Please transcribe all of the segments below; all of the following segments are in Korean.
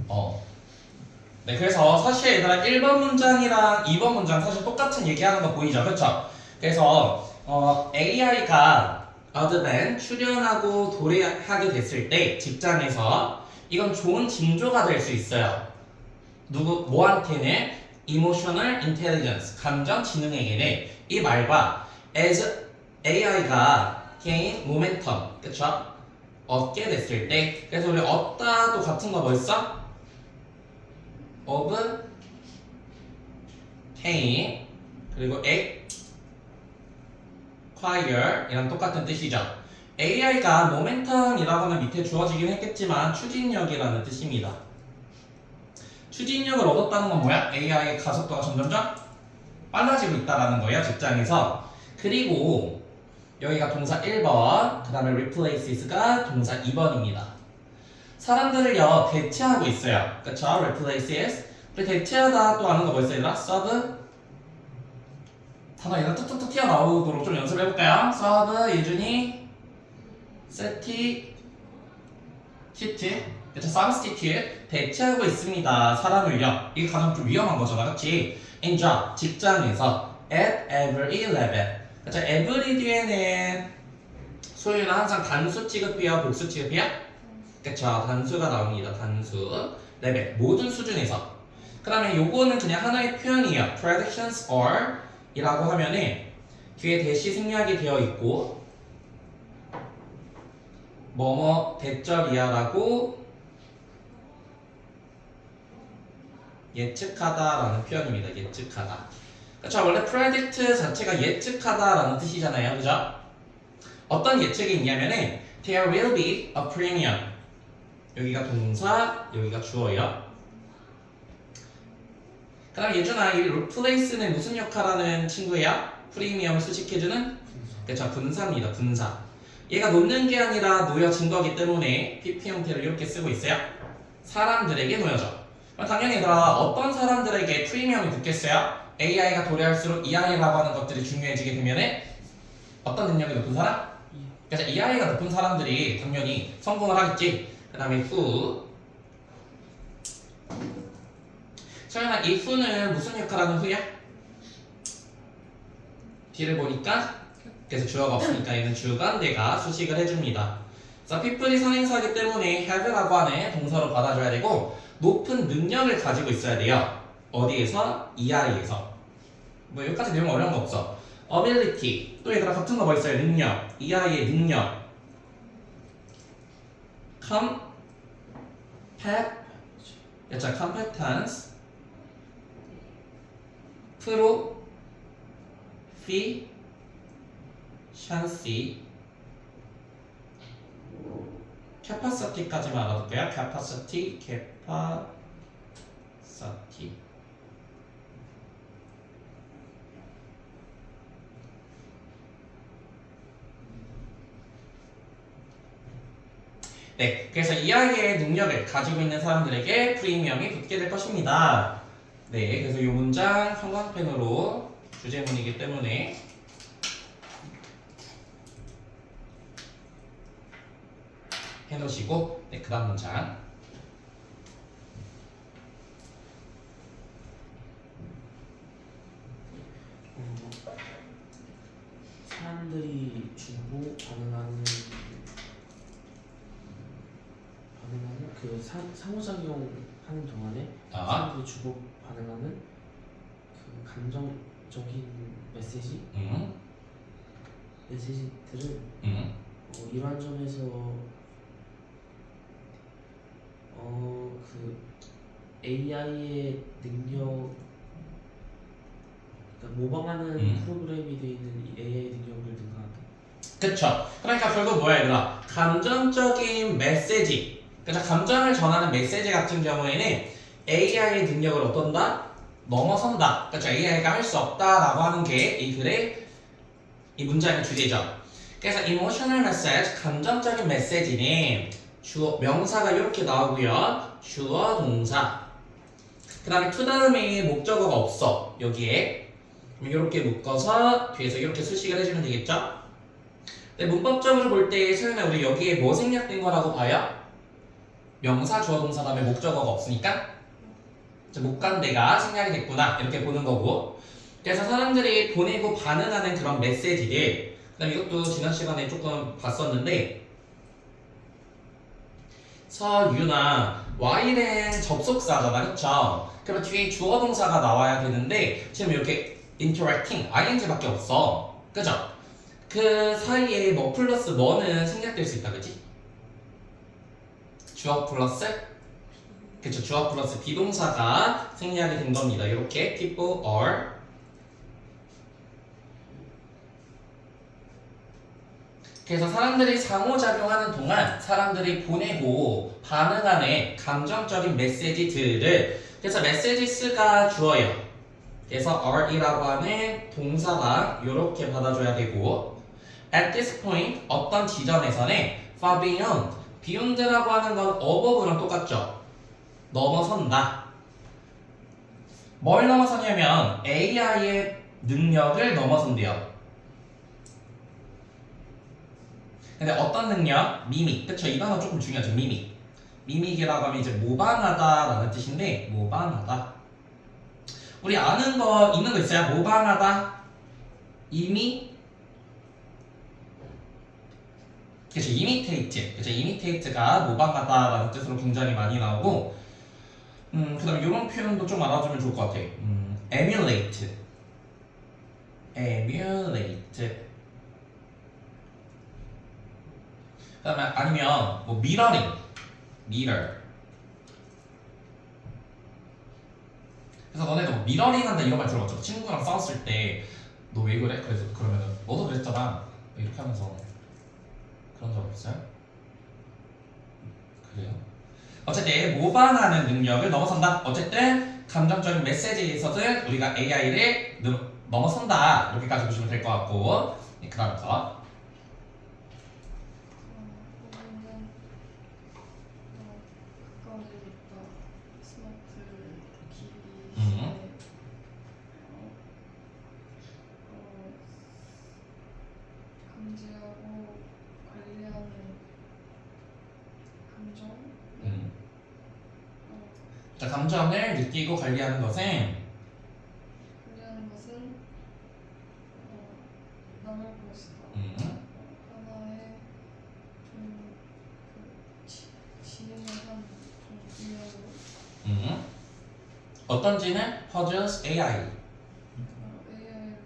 어. 네, 그래서 사실 얘들아 1번 문장이랑 2번 문장 사실 똑같은 얘기하는 거 보이죠? 그쵸? 그래서 AI가 어드벤 출연하고 도래하게 됐을 때 직장에서 이건 좋은 징조가 될 수 있어요. 뭐한테는? Emotional Intelligence, 감정 지능에게는 이 말과 as AI가 gain momentum, 그쵸? 얻게 됐을 때, 그래서 우리 얻다도 같은 거 뭐 있어? of gain 그리고 acquire 이랑 똑같은 뜻이죠. AI가 모멘텀이라고 하면 밑에 주어지긴 했겠지만 추진력이라는 뜻입니다. 추진력을 얻었다는 건 뭐야? AI의 가속도가 점점점 빨라지고 있다는 거예요, 직장에서. 그리고 여기가 동사 1번, 그 다음에 replaces가 동사 2번입니다. 사람들을요 대체하고 있어요. 그쵸? replaces. 우리 대체하다 또 아는 거 벌써 얘들아? sub. 단어 얘가 툭툭툭 튀어나오도록 좀 연습해볼까요? sub, 예준이, substitute. 그쵸? substitute. 대체하고 있습니다. 사람을요. 이게 가장 좀 위험한 거잖아. 그치? in job. 직장에서 at every level. 그쵸? every 뒤에는 소유는 항상 단수 취급이야, 복수 취급이야? 그쵸, 단수가 나옵니다. 단수 레벨 모든 수준에서. 그 다음에 요거는 그냥 하나의 표현이에요. predictions are 이라고 하면은 뒤에 대시 생략이 되어 있고 뭐뭐 대절이야라고 예측하다라는 표현입니다. 예측하다. 그쵸, 원래 predict 자체가 예측하다라는 뜻이잖아요. 그죠? 어떤 예측이 있냐면은 there will be a premium. 여기가 동사, 여기가 주어예요. 그 다음 예준아, 이 replace는 무슨 역할하는 친구야? 프리미엄을 수식해주는? 그쵸, 분사입니다. 분사. 얘가 놓는 게 아니라 놓여진 거기 때문에 PP 형태를 이렇게 쓰고 있어요. 사람들에게 놓여져. 당연히 얘들아, 어떤 사람들에게 프리미엄이 붙겠어요? AI가 도래할수록 EI라고 하는 것들이 중요해지게 되면은 어떤 능력이 높은 사람? 그래서 EI가 높은 사람들이 당연히 성공을 하겠지. 그 다음에 who. 서연아, 이 who는 무슨 역할하는 who야? 뒤를 보니까 그래서 주어가 없으니까 얘는 주관대가 수식을 해줍니다. 자, people이 선행사이기 때문에 have라고 하는 동사로 받아줘야 되고 높은 능력을 가지고 있어야 돼요. 어디에서? EI에서. 뭐 여기까지 내용 어려운 거 없어. ability. 또 얘들아 같은 거 뭐 있어요? 능력. EI의 능력. competence, proficiency, capacity까지만 알아둘게요. capacity. 네, 그래서 EI의 능력을 가지고 있는 사람들에게 프리미엄이 붙게 될 것입니다. 네, 그래서 이 문장 형광펜으로 주제문이기 때문에 해놓으시고, 네, 그 다음 문장. 사람들이 주고 반응하는 그 상호작용 하는 동안에 사람들이 주고 반응하는 그 감정적인 메시지들은 이러한 점에서 그 AI의 능력, 그러니까 모방하는 프로그램이 되어 있는 이 AI 능력을 능가한다. 그쵸. 그러니까 결국 뭐야 얘들아? 감정적인 메시지. 그쵸. 감정을 전하는 메시지 같은 경우에는 AI의 능력을 어떤다? 넘어선다. 그쵸. AI가 할 수 없다라고 하는 게 이 글의 이 문장의 주제죠. 그래서 emotional message, 감정적인 메시지는 주어, 명사가 이렇게 나오고요. 주어, 동사. 그 다음에 to 다음에 목적어가 없어. 여기에. 이렇게 묶어서 뒤에서 이렇게 수식을 해주면 되겠죠? 네, 문법적으로 볼 때 소연아 우리 여기에 뭐 생략된 거라고 봐요? 명사 주어 동사 다음에 목적어가 없으니까 못 간 데가 생략이 됐구나 이렇게 보는 거고. 그래서 사람들이 보내고 반응하는 그런 메시지들, 그다음 이것도 지난 시간에 조금 봤었는데 서유나 Y는 접속사잖아, 그쵸? 그럼 뒤에 주어 동사가 나와야 되는데 지금 이렇게 interacting, ing밖에 없어, 그죠? 그 사이에 뭐 플러스 뭐는 생략될 수 있다, 그치? 주어 플러스? 그쵸, 주어 플러스 비동사가 생략이 된 겁니다. 이렇게 people are. 그래서 사람들이 상호작용하는 동안 사람들이 보내고 반응하는 감정적인 메시지들을, 그래서 메시지스가 주어요. 그래서 are이라고 하는 동사가 이렇게 받아줘야 되고, at this point 어떤 지점에서는 far beyond, beyond라고 하는 건 above랑 똑같죠. 넘어선다. 뭘 넘어서냐면 AI의 능력을 넘어선대요. 근데 어떤 능력? 미믹. 그쵸? 이 단어 조금 중요하죠. 미믹. 미믹이라고 하면 이제 모방하다라는 뜻인데, 모방하다. 우리 아는 거 있는 거 있어요? 모방하다. 이미. 그쵸? 이미테이트. 그쵸? 이미테이트가 모방하다라는 뜻으로 굉장히 많이 나오고, 그 다음에 이런 표현도 좀 알아주면 좋을 것 같아. emulate. emulate. 그다음에 아니면 뭐 mirroring, mirror. 그래서 너네도 뭐 mirroring 한다 이런 말 들어봤죠? 친구랑 싸웠을 때 너 왜 그래? 그래서 그러면은 너도 그랬잖아 이렇게 하면서. 그런 적 없어요? 그래요? 어쨌든 모방하는 능력을 넘어선다. 어쨌든 감정적인 메시지에 있어서는 우리가 AI를 넘어선다 이렇게까지 보시면 될 것 같고. 네, 그 다음 거. 감지하고 관리하는 감정. 자, 감정을 느끼고 관리하는 것은 관리하는 것은 남을 것이다. 하나의 진행을 한좀 분야로. 어떤지는 퍼즐스 AI. AI를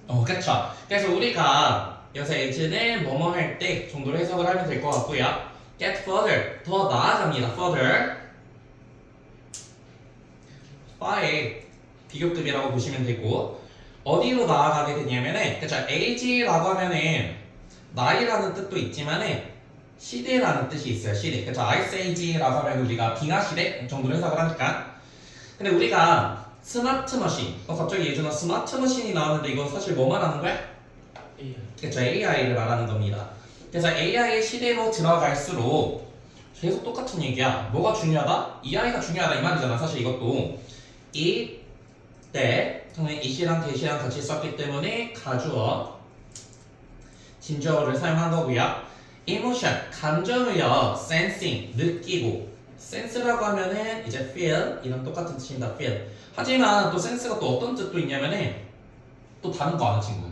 플러스. 그쵸. 그래서 우리가 여기서 H는 뭐뭐 할 때 정도로 해석을 하면 될 것 같고요. Get further, 더 나아갑니다. Further, far의 비교급이라고 보시면 되고, 어디로 나아가게 되냐면은, 그쵸. age라고 하면은 나이라는 뜻도 있지만은 시대라는 뜻이 있어요. 시대. 그쵸. ice age라고 하면 우리가 빙하 시대 정도로 해석을 하니까. 근데 우리가 스마트 머신, 갑자기 예전에 스마트 머신이 나왔는데 이건 사실 뭐 말하는 거야? AI. 그쵸, AI를 말하는 겁니다. 그래서 AI의 시대로 들어갈수록 계속 똑같은 얘기야. 뭐가 중요하다? 이 아이가 중요하다 이 말이잖아. 사실 이것도 이때 이시랑 대시랑 같이 썼기 때문에 가주어 진주어를 사용한 거고요. emotion, 감정을요, sensing, 느끼고. sense라고 하면은 이제 feel 이랑 똑같은 뜻입니다. feel. 하지만 또 sense가 또 어떤 뜻도 있냐면은 또 다른 거 아는 친구.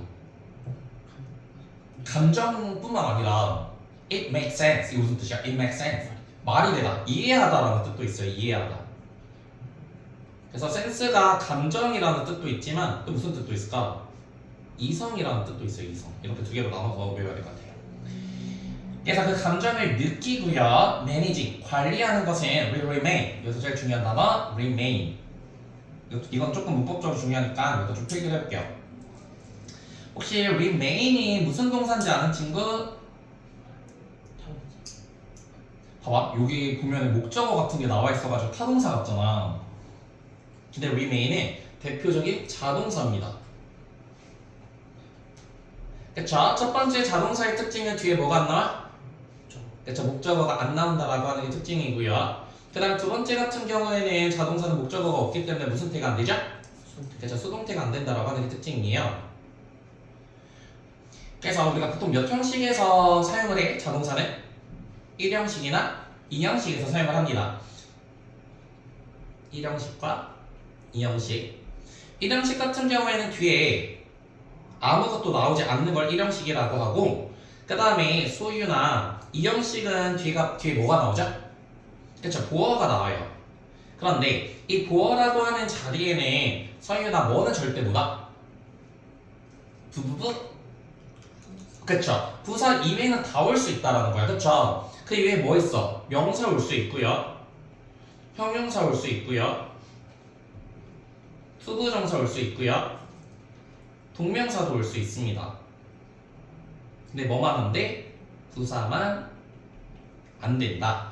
감정뿐만 아니라 it makes sense. 이게 무슨 뜻이야? it makes sense. 말이 되다, 이해하다라는 뜻도 있어요. 이해하다. 그래서 sense가 감정이라는 뜻도 있지만 또 무슨 뜻도 있을까? 이성이라는 뜻도 있어요. 이성. 이렇게 두 개로 나눠서 외워야 될 것 같아요. 그래서 그 감정을 느끼고요, managing, 관리하는 것은 will remain. 여기서 제일 중요한 단어 remain. 이건 조금 문법적으로 중요하니까 이것도 좀 필기를 해볼게요. 혹시 remain이 무슨 동사인지 아는 친구? 봐봐, 여기 보면 목적어 같은 게 나와 있어가지고 타동사 같잖아. 근데 remain은 대표적인 자동사입니다. 그쵸? 첫 번째 자동사의 특징은 뒤에 뭐가 안 나와? 그쵸? 목적어가 안 나온다라고 하는 게 특징이고요. 그 다음 두 번째 같은 경우에는 자동사는 목적어가 없기 때문에 무슨 태가 안 되죠? 그쵸? 수동태가 안 된다라고 하는 게 특징이에요. 그래서 우리가 보통 몇 형식에서 사용을 해? 자동사는? 1형식이나 이 형식에서 사용을 합니다. 1형식과 2형식. 1형식 같은 경우에는 뒤에 아무것도 나오지 않는 걸 1형식이라고 하고, 그 다음에 소유나 2형식은 뒤에 뭐가 나오죠? 그쵸, 보어가 나와요. 그런데 이 보어라고 하는 자리에는 서유나 뭐는 절대 뭐다? 부부부? 그쵸, 부사 이외에는 다 올 수 있다라는 거야. 그쵸? 그 이외에 뭐 있어? 명사 올 수 있고요, 형용사 올 수 있고요, 투부정사 올 수 있고요, 동명사도 올 수 있습니다. 근데 뭐만 안 돼? 부사만 안 된다.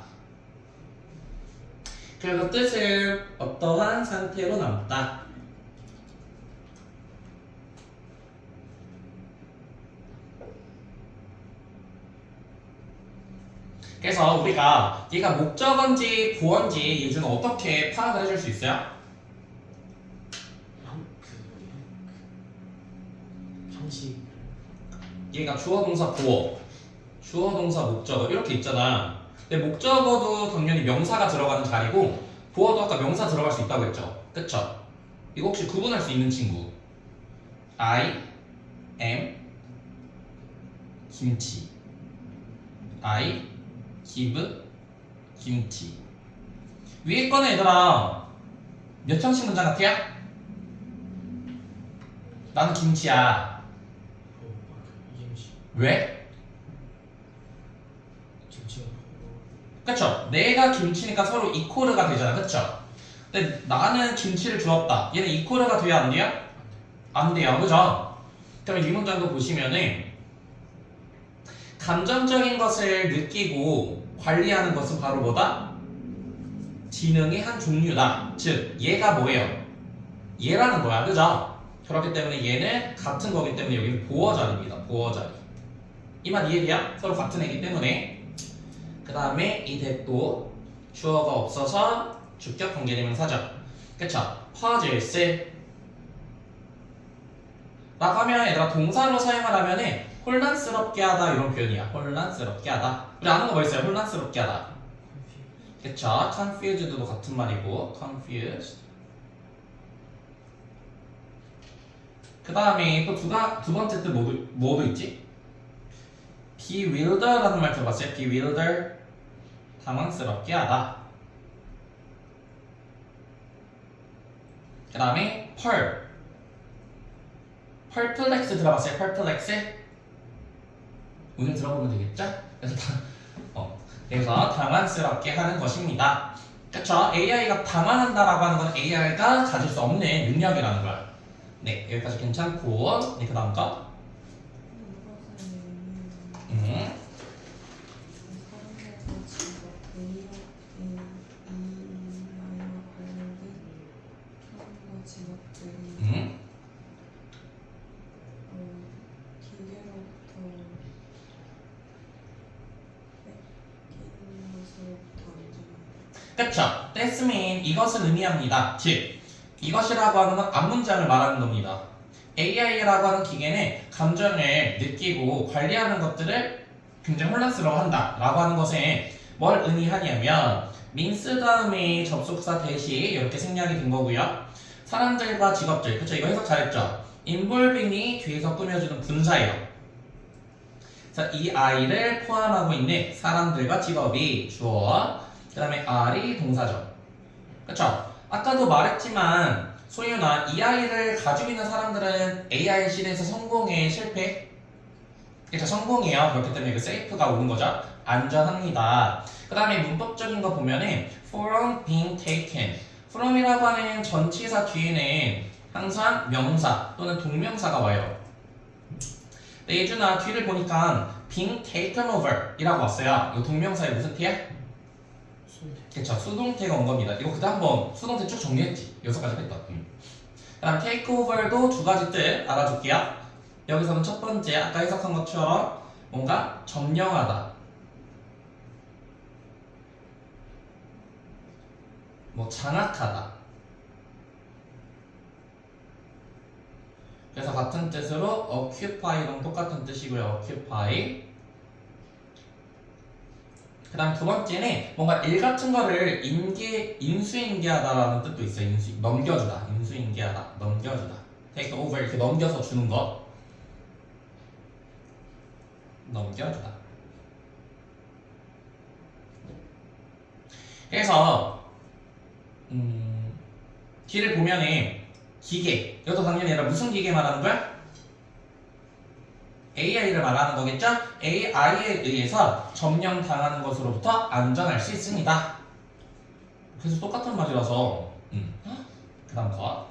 그리고 뜻은 어떠한 상태로 남다. 그래서 우리가 얘가 목적어인지 보어인지 예주는 어떻게 파악을 해줄 수 있어요? 형식. 얘가 주어 동사 보어, 주어 동사 목적어 이렇게 있잖아. 근데 목적어도 당연히 명사가 들어가는 자리고, 보어도 아까 명사 들어갈 수 있다고 했죠. 그쵸? 이거 혹시 구분할 수 있는 친구? I am 김치, I give 김치. 위에 거는 얘들아 몇 형식 문장 같아요? 나는 김치야. 이형식. 왜? 김치가 그쵸? 내가 김치니까 서로 이코르가 되잖아. 그쵸? 근데 나는 김치를 주었다. 얘는 이코르가 돼야 안 돼요? 안 돼요. 그죠? 그럼 이 문장도 보시면은 감정적인 것을 느끼고 관리하는 것은 바로 뭐다? 지능의 한 종류다. 즉 얘가 뭐예요? 얘라는 거야. 그죠? 그렇기 때문에 얘는 같은 거기 때문에 여기는 보어 자리입니다. 보어 자리. 이 말 이해돼요? 서로 같은 애기 때문에. 그 다음에 이 대도 주어가 없어서 주격 관계대명사죠. 그쵸? 퍼즐스 라고 하면 얘들아 동사로 사용을 하면은 혼란스럽게 하다 이런 표현이야. 혼란스럽게 하다. 우리 아는 거 뭐 있어요? 혼란스럽게 하다. 그쵸? confused도 같은 말이고 confused. 그 다음에 또 두 번째 뜻 뭐도 있지? bewilder라는 말 들어봤어요? bewilder 당황스럽게 하다. 그 다음에 perplex 들어봤어요? perplex? 오늘 들어보면 되겠죠? 그래서 당황스럽게 하는 것입니다. 그쵸? AI가 당황한다라고 하는 건 AI가 가질 수 없는 능력이라는 거야. 네, 여기까지 괜찮고, 네, 그 다음 거. 그쵸? That's mean 이것을 의미합니다. 즉 이것이라고 하는 건 앞문장을 말하는 겁니다. AI라고 하는 기계는 감정을 느끼고 관리하는 것들을 굉장히 혼란스러워한다 라고 하는 것에 뭘 의미하냐면 means 다음에 접속사 대시 이렇게 생략이 된 거고요. 사람들과 직업들, 그쵸? 이거 해석 잘했죠? involving이 뒤에서 꾸며주는 분사예요. 그래서 이 I를 포함하고 있는 사람들과 직업이 주어, 그 다음에 R이 동사죠. 그쵸? 아까도 말했지만 소유나 이 아이를 가지고 있는 사람들은 AI 시대에서 성공해 실패? 그쵸? 성공해요. 그렇기 때문에 그 safe가 오는 거죠. 안전합니다. 그 다음에 문법적인 거 보면은 from being taken from이라고 하는 전치사 뒤에는 항상 명사 또는 동명사가 와요. 근데 예준아 뒤를 보니까 being taken over 이라고 왔어요. 이 동명사의 무슨 티야? 그쵸, 수동태가 온 겁니다. 이거 그때 한번 수동태 쭉 정리했지. 6가지 했다. 그 다음 take over도 두 가지 뜻 알아줄게요. 여기서는 첫 번째 아까 해석한 것처럼 뭔가 점령하다, 뭐 장악하다. 그래서 같은 뜻으로 occupy랑 똑같은 뜻이고요. occupy. 그 다음 두 번째는 뭔가 일 같은 거를 인수인계하다라는 뜻도 있어요. 넘겨주다. 인수인계하다. 넘겨주다. take over 이렇게 넘겨서 주는 거. 넘겨주다. 그래서 뒤를 보면은 기계. 이것도 당연히 아니라 무슨 기계 말하는 거야? AI를 말하는 거겠죠? AI에 의해서 점령당하는 것으로부터 안전할 수 있습니다. 그래서 똑같은 말이라서 그 다음 거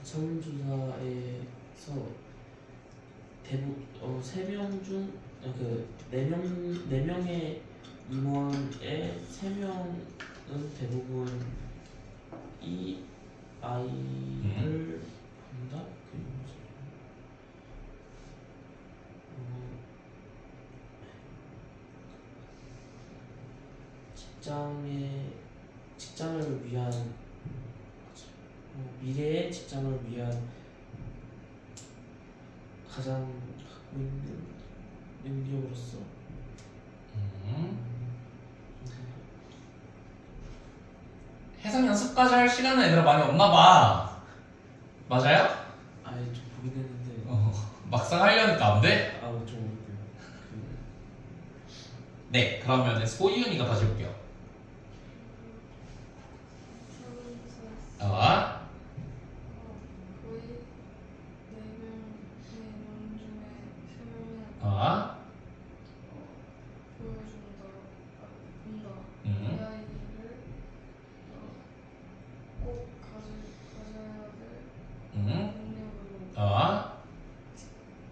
설문조사에서 대부분 3명 중 네 명의 임원의 3명은 대부분 이 아이를 본다. 그게 뭐지? 직장을 위한 미래의 직장을 위한 가장 갖고 있는 능력으로서 해석 연습까지 할 시간은 애들 많이 없나 봐. 맞아요? 아예 좀 보긴 했는데 막상 하려니까 안 돼? 좀 어려워요. 네, 그러면 소윤이가 다시 볼게요. 아, 거의 4명의 원 중에 3명은 아, 보여준다, 본다. 음, AI를 꼭 가져야 될 음, 능력으로 아,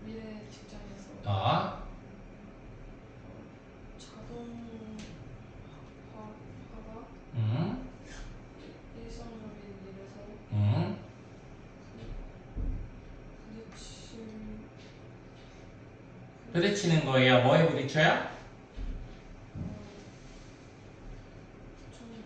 미래 직장에서 아, 자동화가 음, 일상적인 일에서 음. 부딪히는 거예요. 뭐에 부딪혀요? 좀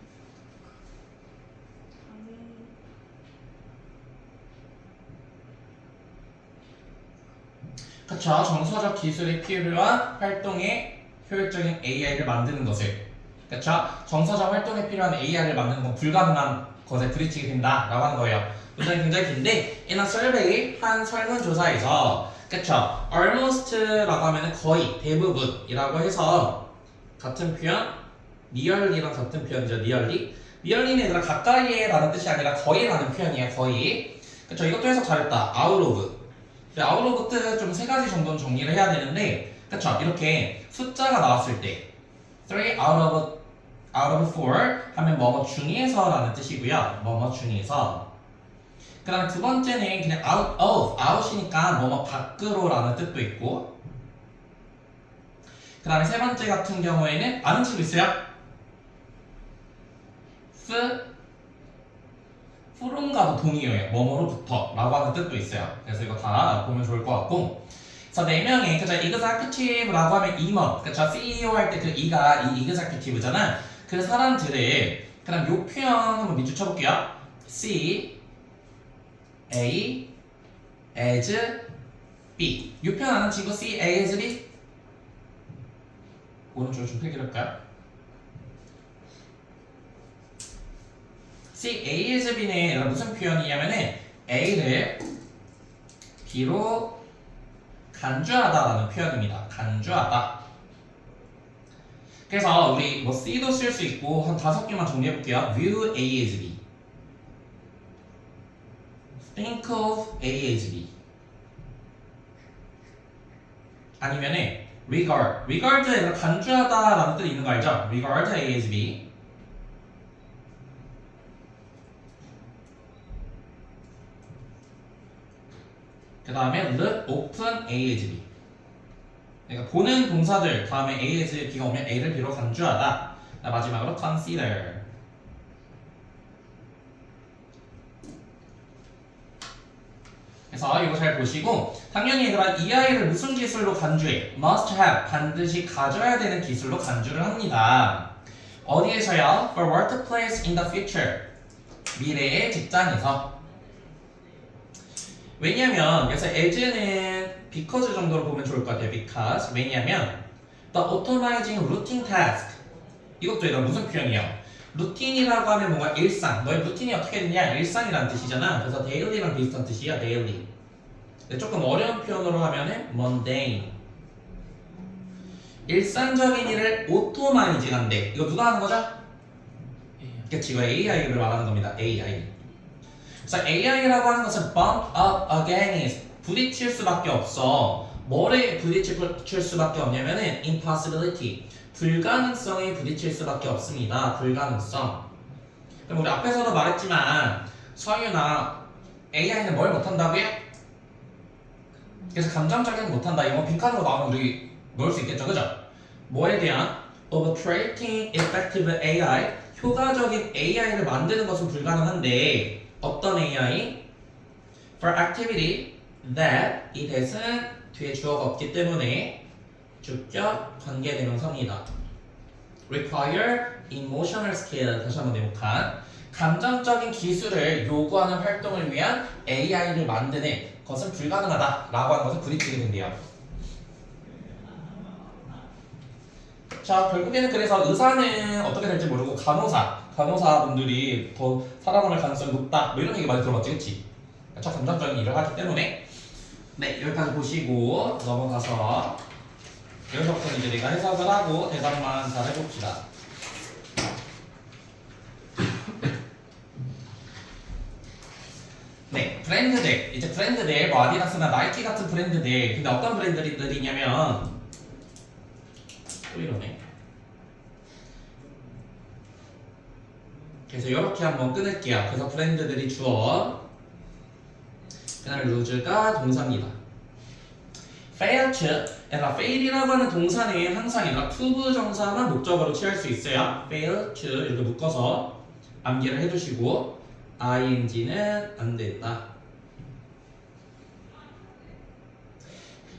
그쵸. 정서적 기술이 필요한 활동에 효율적인 AI를 만드는 것을. 그쵸. 정서적 활동에 필요한 AI를 만드는 건 불가능한 것에 부딪히게 된다라고 하는 거예요. 문장이 굉장히 긴데, in a survey, 한 설문조사에서, 그쵸. almost라고 하면 거의, 대부분이라고 해서, 같은 표현, nearly랑 같은 표현이죠. nearly. nearly는 얘들아 가까이에 라는 뜻이 아니라 거의라는 표현이에요. 거의. 그쵸. 이것도 해석 잘했다. out of. out of 뜻 좀 세 가지 정도는 정리를 해야 되는데, 그쵸. 이렇게 숫자가 나왔을 때, 3 out of 4 하면 뭐뭐 중에서 라는 뜻이고요. 뭐뭐 중에서. 그 다음에 두 번째는 그냥 out of, out이니까 뭐뭐 밖으로 라는 뜻도 있고, 그 다음에 세 번째 같은 경우에는 아는 친구 있어요? from과도 동의어예요. 뭐뭐로부터 라고 하는 뜻도 있어요. 그래서 이거 다 보면 좋을 것 같고, 그래서 네 명의 그죠 executive라고 하면 임원, 그쵸 CEO 할 때 그 이가 이 executive잖아. 그 사람들을 그다음 요 표현 한번 밑줄 쳐볼게요. C A as B. 요 표현 아는 친구 C A as B. 오른쪽을 좀 펼쳐볼까요? C A as B는 무슨 표현이냐면은 A를 B로 간주하다라는 표현입니다. 간주하다. 그래서 우리 뭐 C도 쓸 수 있고 한 5개만 정리해볼게요. View A as B, Think of A as B, 아니면은 Regard. Regard에 간주하다라는 뜻이 있는 거 알죠? Regard A as B. 그 다음에 look, open, A as B. 그러니까 보는 동사들 다음에 A as B가 오면 A를 B로 간주하다. 마지막으로 consider. 그래서 이거 잘 보시고 당연히 얘들아 이 아이를 무슨 기술로 간주해? must have, 반드시 가져야 되는 기술로 간주를 합니다. 어디에서요? For workplace in the future. 미래의 직장에서. 왜냐면 그래서 as는 because 정도로 보면 좋을 것 같아요. because 왜냐면 the automizing routine task 이것도 얘가 무슨 표현이에요? 루틴이라고 하면 뭔가 일상 너의 루틴이 어떻게 되냐 일상이라는 뜻이잖아. 그래서 daily랑 비슷한 뜻이야. daily. 근데 조금 어려운 표현으로 하면은 mundane 일상적인 일을 오토마이징 한대. 이거 누가 하는 거죠? AI. 그치 이거 AI를 말하는 겁니다. AI. 그래서 AI라고 하는 것은 bump up against 부딪힐 수밖에 없어. 뭐에 부딪힐 수밖에 없냐면은 impossibility 불가능성에 부딪힐 수밖에 없습니다. 불가능성. 그럼 우리 앞에서도 말했지만 서유나 AI는 뭘 못한다고요? 그래서 감정적인 못한다. 이거 빈칸으로 나오면 우리 넣을 수 있겠죠, 그죠? 뭐에 대한 of creating effective AI 효과적인 AI를 만드는 것은 불가능한데 어떤 AI? For activity that 이 that은 뒤에 주어가 없기 때문에 주격 관계대명사입니다. require emotional skill 다시 한번 내목한 감정적인 기술을 요구하는 활동을 위한 AI를 만드는 것은 불가능하다 라고 하는 것을 부딪히게 된대요. 자 결국에는 그래서 의사는 어떻게 될지 모르고 간호사분들이 더 살아남을 가능성이 높다 뭐 이런 얘기 많이 들어봤지 그치? 첫 감정적인 일을 하기 때문에 네 여기까지 보시고 넘어가서 여기서부터 이제 내가 해석을 하고 대답만 잘 해봅시다. 네 브랜드들 이제 브랜드들 뭐 아디다스나 나이키 같은 브랜드들 근데 어떤 브랜드들이냐면 또 이러네. 그래서 이렇게 한번 끊을게요. 그래서 브랜드들이 주어 그 다음에 루즈가 동사입니다. fail to 얘가 fail이라고 하는 동사는 항상 얘가 투부 정사만 목적어로 취할 수 있어요. fail to 이렇게 묶어서 암기를 해주시고 ing는 안 된다.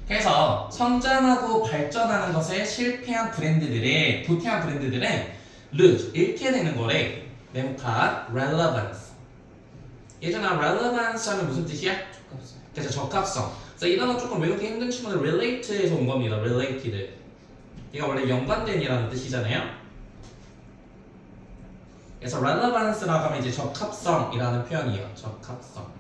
그래서 성장하고 발전하는 것에 실패한 브랜드들의 도태한 브랜드들은 lose 잃게 되는 거래. 네모칸 relevance. 예전에 relevance 하면 무슨 뜻이야? 적합성. 그래서 적합성. 그래서 이 단어 조금 외우기 힘든 친구들 relate에서 온 겁니다. related. 이가 원래 연관된이라는 뜻이잖아요. 그래서 relevance라고 하면 이제 적합성이라는 표현이에요. 적합성.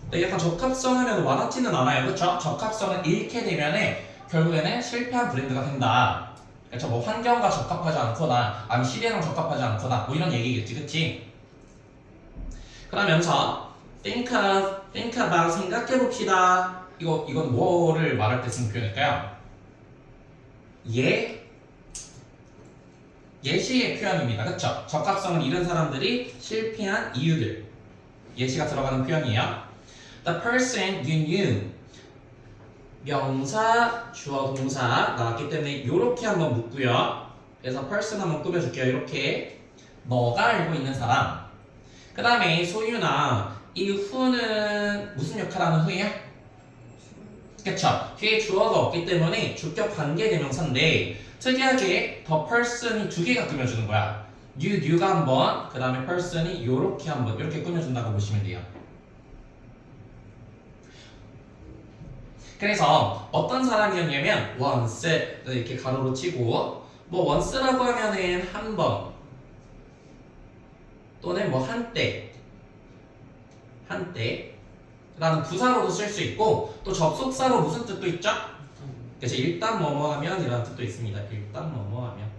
근데 약간 적합성 하면 와닿지는 않아요. 그렇죠? 적합성을 잃게 되면은 결국에는 실패한 브랜드가 된다. 그렇죠? 뭐 환경과 적합하지 않거나 아니면 시대랑 적합하지 않거나 뭐 이런 얘기겠지. 그치? 그러면서 think about 생각해 봅시다. 이건 뭐를 말할 때 쓰는 표현일까요? 예시의 표현입니다. 그렇죠? 적합성을 잃은 사람들이 실패한 이유들. 예시가 들어가는 표현이에요. The person you knew 명사, 주어, 동사 나왔기 때문에 이렇게 한번 묻고요. 그래서 person 한번 꾸며줄게요. 이렇게 너가 알고 있는 사람. 그 다음에 소유나 이 who는 무슨 역할을 하는 who예요? 그쵸? 뒤에 주어가 없기 때문에 주격 관계대명사인데 특이하게 the person이 두 개가 꾸며주는 거야. you knew가 한번 그 다음에 person이 이렇게 한번 이렇게 꾸며준다고 보시면 돼요. 그래서 어떤 사람이었냐면 once 이렇게 가로로 치고 뭐 once라고 하면은 한 번 또는 뭐 한때 라는 부사로도 쓸 수 있고 또 접속사로 무슨 뜻도 있죠? 그래서 일단 뭐뭐 하면 이라는 뜻도 있습니다. 일단 뭐뭐 하면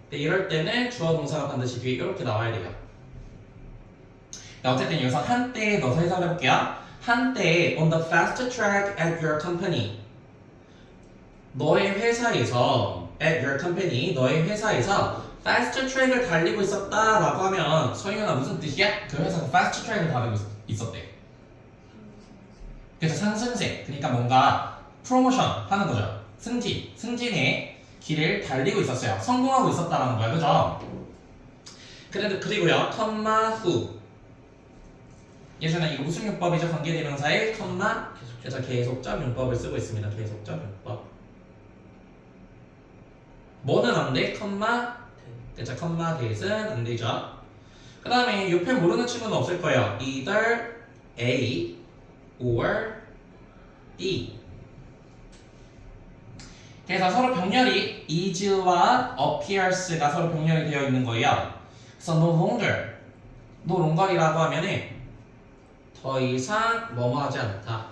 근데 이럴 때는 주어 동사가 반드시 뒤에 이렇게 나와야 돼요. 어쨌든 여기서 한때에 넣어서 해석을 해볼게요. 한때 on the fast track at your company 너의 회사에서 at your company 너의 회사에서 fast track을 달리고 있었다라고 하면 서윤아 무슨 뜻이야? 그 회사가 fast track을 달리고 있었대. 그래서 상승세 그러니까 뭔가 프로모션 하는 거죠. 승진의 길을 달리고 있었어요. 성공하고 있었다라는 거야. 그죠? 그리고요 컴마 후 예전에 이거 무슨 문법이죠? 관계대명사의 컴마 그래서 계속적 문법을 쓰고 있습니다. 계속적 문법 뭐는 안 돼? 컴마 그래서 컴마 대은 안 되죠. 그 다음에 옆에 모르는 친구는 없을 거예요. either A or B. 그래서 서로 병렬이 is와 appears가 서로 병렬이 되어 있는 거예요. 그래서 no longer이라고 하면은 더 이상 뭐뭐 하지 않다.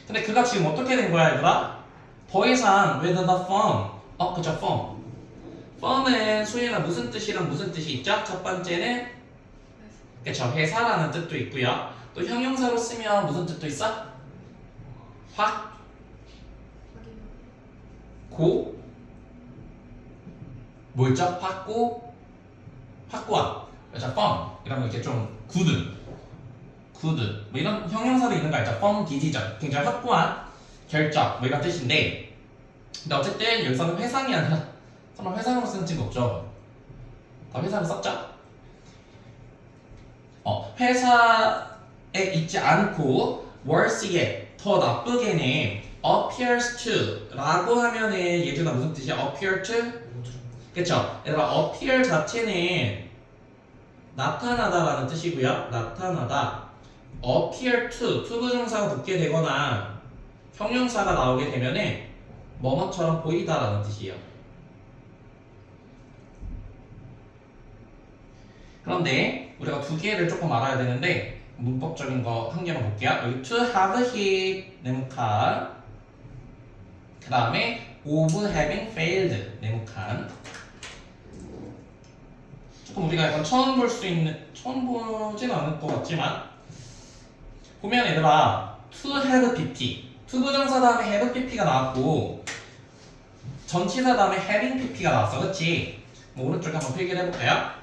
근데 그가 지금 어떻게 된 거야, 얘들아? 더 이상 with the firm. 그죠, firm. firm은 수인아 무슨 뜻이랑 무슨 뜻이 있죠? 첫 번째는 그쵸, 회사라는 뜻도 있고요. 또 형용사로 쓰면 무슨 뜻도 있어? 확, 고, 뭐 있죠? 확고, 확고한. 그죠, firm. 이런 거 이렇게 좀 굳은. 뭐 이런 형용사도 있는 거 알죠? firm decision. 굉장히 확고한 결정. 뭐 이런 뜻인데. 근데 어쨌든 여기서는 회상이 아니라 정말 회상으로 쓰는 친구 없죠? 다 회사로 썼죠? 회사에 있지 않고 worse에 더 나쁘게는 appears to 라고 하면은 예준아 무슨 뜻이야? appear to? 그쵸? 얘들아 appear 자체는 나타나다라는 뜻이고요. 나타나다 appear to 부정사가 붙게 되거나 형용사가 나오게 되면은 뭐뭐처럼 보이다라는 뜻이에요. 그런데 우리가 두 개를 조금 알아야 되는데 문법적인 거 한 개만 볼게요. 여기 to have hit 네모칸 그 다음에 of having failed 네모칸 조금 우리가 약간 처음 보진 않을 것 같지만 보면 얘들아 to have pp to 부정사 다음에 have pp가 나왔고 전치사 다음에 having pp가 나왔어. 그치? 뭐 오른쪽에 한번 필기를 해볼까요?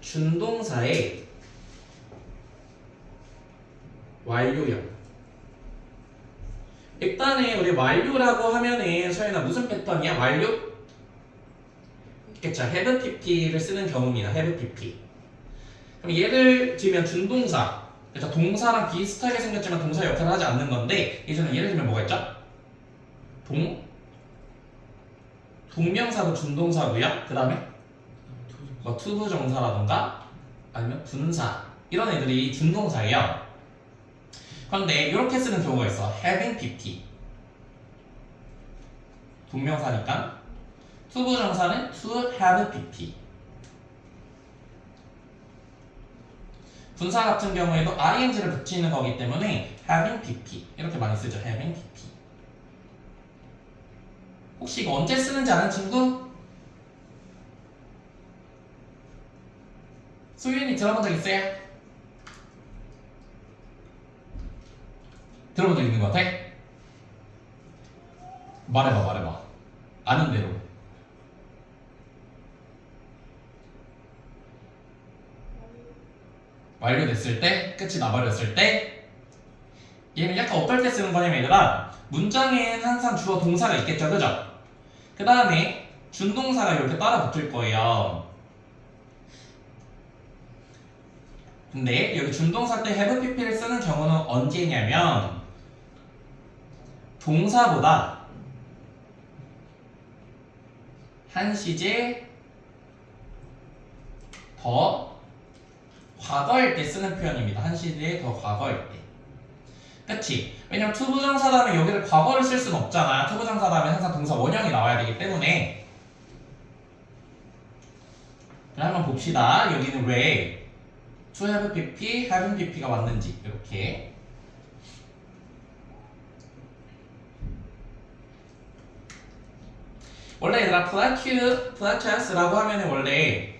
준동사의 완료형. 일단은 우리 완료라고 하면은 서연아 무슨 패턴이야? 완료? 그쵸? have pp를 쓰는 경우입니다. have pp. 그럼 예를 들면 준동사. 그래서 동사랑 비슷하게 생겼지만 동사 역할을 하지 않는 건데 예전에 예를 들면 뭐가 있죠? 동명사도 준동사고요. 그 다음에 뭐 투부정사라던가 아니면 분사 이런 애들이 준동사예요. 그런데 이렇게 쓰는 경우가 있어. having pp 동명사니까 투부정사는 to have pp 분사 같은 경우에도 ing를 붙이는 거기 때문에 having pp 이렇게 많이 쓰죠. having pp 혹시 이거 언제 쓰는지 아는 친구? 소윤이 들어본 적 있어요? 들어본 적 있는 것 같아? 말해봐. 아는 대로. 완료됐을 때, 끝이 나버렸을 때, 얘는 약간 어떨 때 쓰는 거냐면 얘들아, 문장에는 항상 주어 동사가 있겠죠, 그죠? 그 다음에 준동사가 이렇게 따라 붙을 거예요. 근데 여기 준동사 때 have pp를 쓰는 경우는 언제냐면 동사보다 한 시제 더 과거일 때 쓰는 표현입니다. 한 시제 더 과거일 때. 그치? 왜냐면 투부정사 다음에 여기를 과거를 쓸 수는 없잖아. 투부정사 다음에 항상 동사 원형이 나와야 되기 때문에. 그럼 한번 봅시다. 여기는 왜 to have pp, having pp가 왔는지 이렇게. 원래 얘들아 plateaus라고 하면은 원래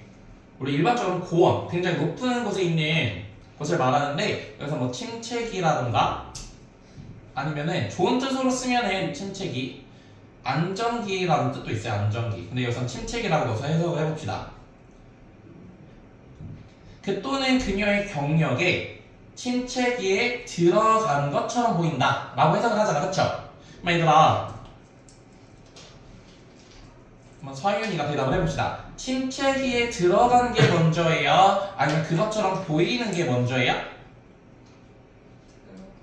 우리 일반적으로 고원, 굉장히 높은 곳에 있는 곳을 말하는데 여기서 뭐 침체기라던가 아니면은 좋은 뜻으로 쓰면은 침체기, 안정기라는 뜻도 있어요. 안정기. 근데 여기서는 침체기라고 넣어서 해석을 해봅시다. 그 또는 그녀의 경력에 침체기에 들어간 것처럼 보인다 라고 해석을 하잖아. 그쵸? 그럼 얘들아 한번 서윤이가 대답을 해봅시다. 침체기에 들어간 게 먼저예요? 아니면 그것처럼 보이는 게 먼저예요?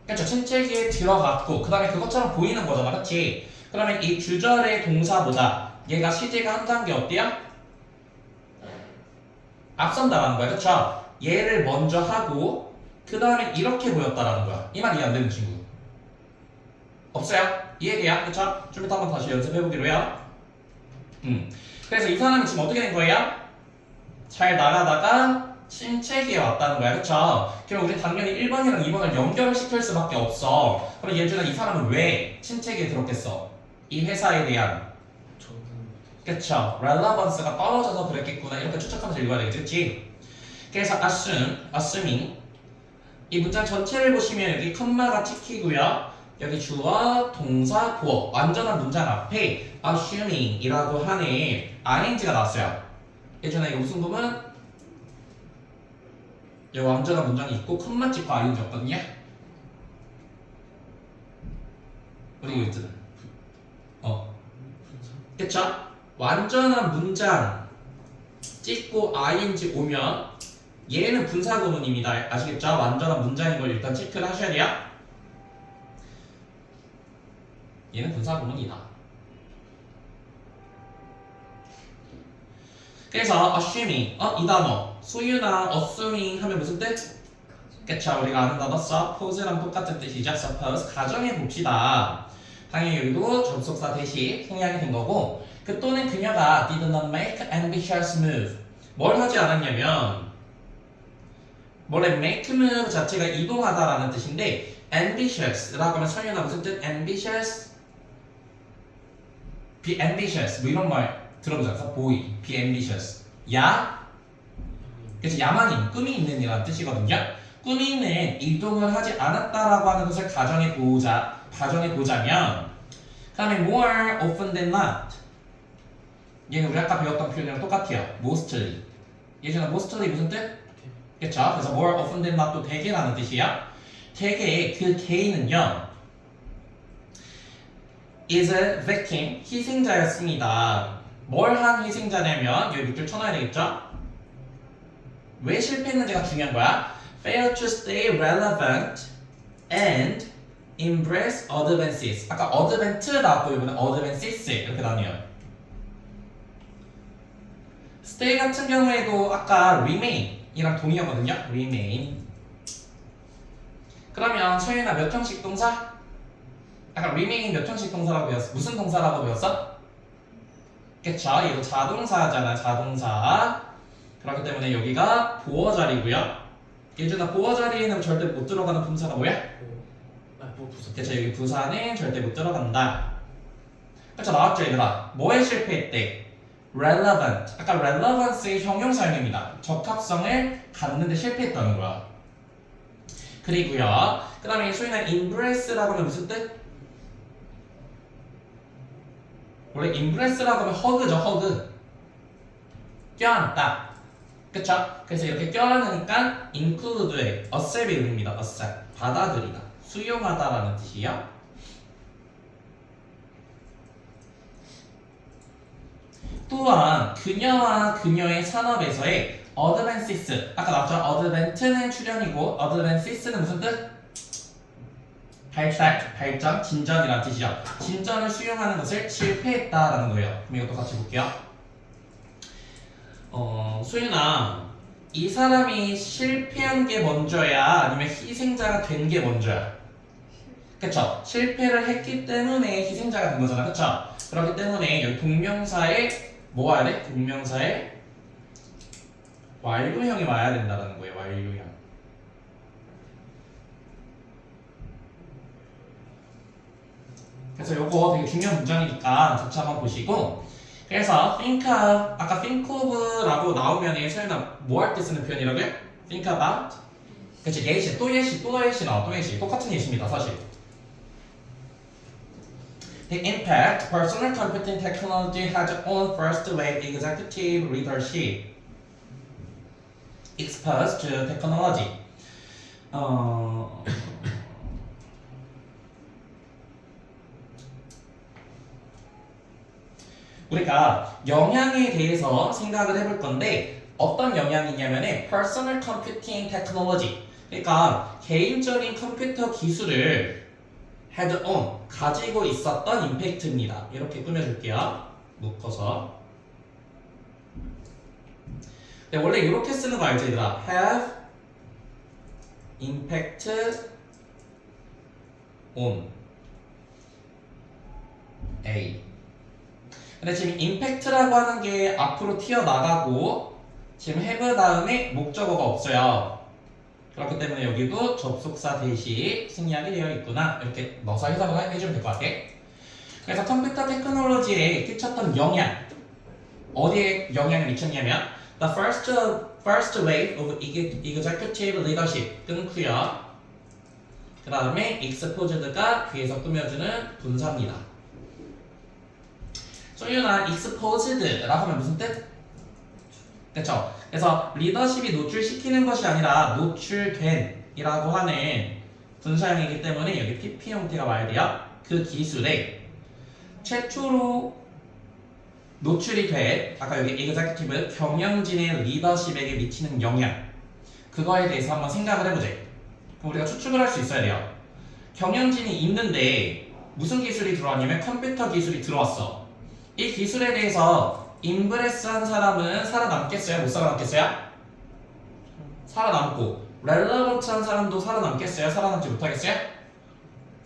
그쵸? 침체기에 들어갔고 그 다음에 그것처럼 보이는 거잖아. 그치? 그러면 이 주절의 동사보다 얘가 시제가 한 단계 어때요? 앞선다라는 거야. 그쵸? 얘를 먼저 하고 그 다음에 이렇게 보였다라는 거야. 이 말 이해 안 되는 친구 없어요? 이해돼요? 그쵸? 좀 이따 한번 다시 연습해보기로 해요. 그래서 이 사람이 지금 어떻게 된 거예요? 잘 나가다가 침체기에 왔다는 거야. 그쵸? 그럼 우리 당연히 1번이랑 2번을 연결을 시킬 수밖에 없어. 그럼 예준아 이 사람은 왜 침체기에 들었겠어? 이 회사에 대한 적응. 그쵸? relevance가 떨어져서 그랬겠구나 이렇게 추측하면서 읽어야 되겠지? 그치? 그래서 assuming 이 문장 전체를 보시면 여기 컴마가 찍히고요. 여기 주어, 동사, 보어 완전한 문장 앞에 assuming 이라고 하는 ing가 나왔어요. 예전에 이거 무슨 부분? 여기 완전한 문장이 있고 컴마 찍고 ing 였거든요. 우리 이거 있잖아. 분사. 그쵸? 완전한 문장 찍고 ing 오면 얘는 분사 구문입니다. 아시겠죠? 완전한 문장인 걸 일단 체크를 하셔야 돼요. 얘는 분사 구문이다. 그래서 assuming 이 단어 소유나 assuming 하면 무슨 뜻? 그쵸? 우리가 아는 단어 suppose랑 똑같은 뜻이죠. suppose 가정해 봅시다. 당연히 여기도 접속사 대시 생략이 된 거고 그 또는 그녀가 did not make ambitious move 뭘 하지 않았냐면 원래 make move 자체가 이동하다라는 뜻인데 ambitious라고 하면 소유나 무슨 뜻? ambitious be ambitious 뭐 이런 말 들어보지 않았어? boy be ambitious 그래서 야만인 꿈이 있는 이라는 뜻이거든요. 꿈이 있는 이동을 하지 않았다라고 하는 것을 가정해보자면 그 다음에 more often than not 얘는 우리 아까 배웠던 표현이랑 똑같아요. mostly 예전에 mostly 무슨 뜻? 그쵸? 그래서 more often than not도 대개라는 뜻이야. 대개 그 개인은요 is a victim 희생자였습니다. 뭘 한 희생자냐면 여기 밑줄 쳐놔야 되겠죠? 왜 실패했는지가 중요한 거야. fail to stay relevant and embrace advances 아까 advent 나왔고 이번엔 advances 이렇게 나뉘어요. stay 같은 경우에도 아까 remain 이랑 동의어거든요. remain 그러면 소유나 몇 형식 동사? 아까 remain 몇 형식 동사라고 배웠어? 무슨 동사라고 배웠어? 그쵸? 얘도 자동사잖아. 자동사 그렇기 때문에 여기가 보어 자리고요. 예준아 보어 자리에는 절대 못 들어가는 분사가 뭐야? 뭐 부사. 그쵸? 여기 부사는 절대 못 들어간다. 그쵸? 나왔죠 얘들아? 뭐에 실패했대? relevant 아까 relevance의 형용사형입니다. 적합성을 갖는데 실패했다는 거야. 그리고요 그 다음에 이 소위는 embrace라고 하면 무슨 뜻? 원래 embrace라고 하면 hug죠. hug 껴안다 그쵸? 그래서 이렇게 껴안으니까 include에 accept이 됩니다. accept 받아들이다 수용하다라는 뜻이에요. 또한 그녀와 그녀의 산업에서의 advances 아까 나왔죠? advant는 출현이고 advances는 무슨 뜻? 발전, 진전이라는 뜻이죠. 진전을 수용하는 것을 실패했다라는 거예요. 그럼 이것도 같이 볼게요. 소윤아 이 사람이 실패한 게 먼저야 아니면 희생자가 된 게 먼저야? 그쵸? 실패를 했기 때문에 희생자가 된 거잖아. 그쵸? 그렇기 때문에 여기 동명사에 뭐 와야 돼? 동명사에 완료형이 와야 된다는 거예요. 완료형. 그래서 요거 되게 중요한 문장이니까 같이 한번 보시고 그래서 think of 아까 think of라고 나오면 소연아 뭐 할 때 쓰는 표현이라고요? think about 그치 예시 또 예시 또 예시 나와 또 예시 똑같은 예시입니다 사실. The impact personal computing technology has on first wave executive leadership exposed to technology. 우리가 영향에 대해서 생각을 해볼 건데 어떤 영향이냐면은 personal computing technology 그러니까 개인적인 컴퓨터 기술을 had on 가지고 있었던 임팩트입니다. 이렇게 꾸며줄게요. 묶어서 근데 원래 이렇게 쓰는 거 알지 얘들아? have impact on A. 근데 지금 impact라고 하는 게 앞으로 튀어나가고 지금 have 다음에 목적어가 없어요. 그렇기 때문에 여기도 접속사 대시 승리하게 되어 있구나 이렇게 넣어서 해석을 해주면 될 것 같아. 그래서 컴퓨터 테크놀로지에 끼쳤던 영향 어디에 영향을 미쳤냐면 the first wave of executive leadership 끊고요. 그 다음에 exposed가 뒤에서 꾸며주는 분사입니다. 소유나 exposed라고 하면 무슨 뜻? 그쵸? 그래서 리더십이 노출시키는 것이 아니라 노출된 이라고 하는 분사형이기 때문에 여기 PP 형태가 와야 돼요. 그 기술에 최초로 노출이 된 아까 여기 executive 경영진의 리더십에게 미치는 영향 그거에 대해서 한번 생각을 해보자. 그럼 우리가 추측을 할 수 있어야 돼요. 경영진이 있는데 무슨 기술이 들어왔냐면 컴퓨터 기술이 들어왔어. 이 기술에 대해서 임브레스한 사람은 살아남겠어요? 못 살아남겠어요? 살아남고 렐러번트한 사람도 살아남겠어요? 살아남지 못하겠어요?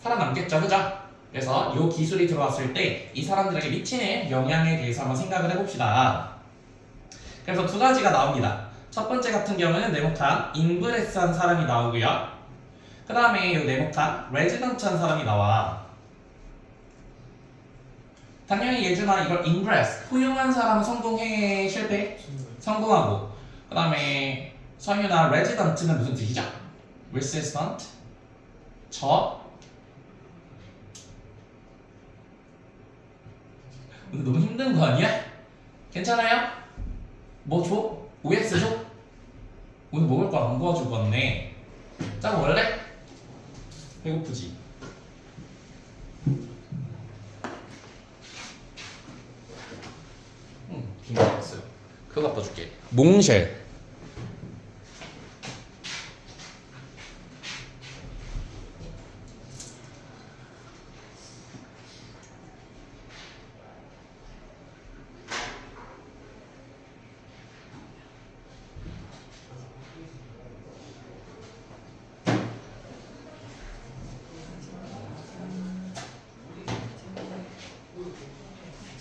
살아남겠죠, 그죠? 그래서 이 기술이 들어왔을 때 이 사람들에게 미치는 영향에 대해서 한번 생각을 해봅시다. 그래서 두 가지가 나옵니다. 첫 번째 같은 경우는 네모칸 임브레스한 사람이 나오고요. 그 다음에 이 네모칸 레지던트한 사람이 나와. 당연히 예준아 이걸 임브레스 포용한 사람은 성공해 실패? 성공하고 그 다음에 서윤아 레지던트는 무슨 뜻이죠? resistant 오늘 너무 힘든 거 아니야? 괜찮아요? 뭐 줘? OX 줘? 오늘 먹을 거 안 구워줄 거 같네. 짜고 원래? 배고프지? 비밀 있어요. 그거 갖다 줄게. 몽쉘.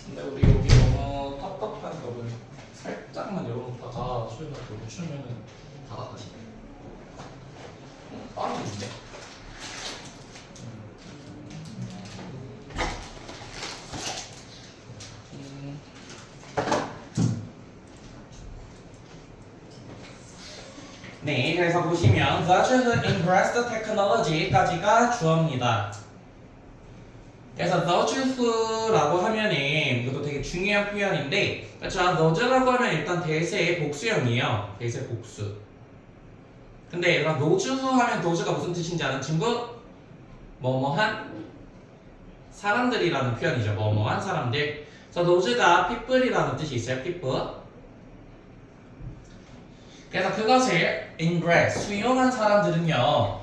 근데 우리 여기 너무 텁텁하니까 문 살짝만 열어놓다가 소리가 너무 추면은 닫아가지. 빠르게 주네. 네, 그래서 보시면 those who embrace technology까지가 주어입니다. 그래서 those who라고 하면은 이것도 되게 중요한 표현인데, 그렇죠? those라고 하면 일단 대세의 복수형이에요. 대세 복수. 근데 얘들아 those who 하면 those가 무슨 뜻인지 아는 친구? 뭐뭐한 사람들이라는 표현이죠. 뭐뭐한 사람들. 그래서 those가 people이라는 뜻이 있어요. people. 그래서 그것을 embrace 수용한 사람들은요.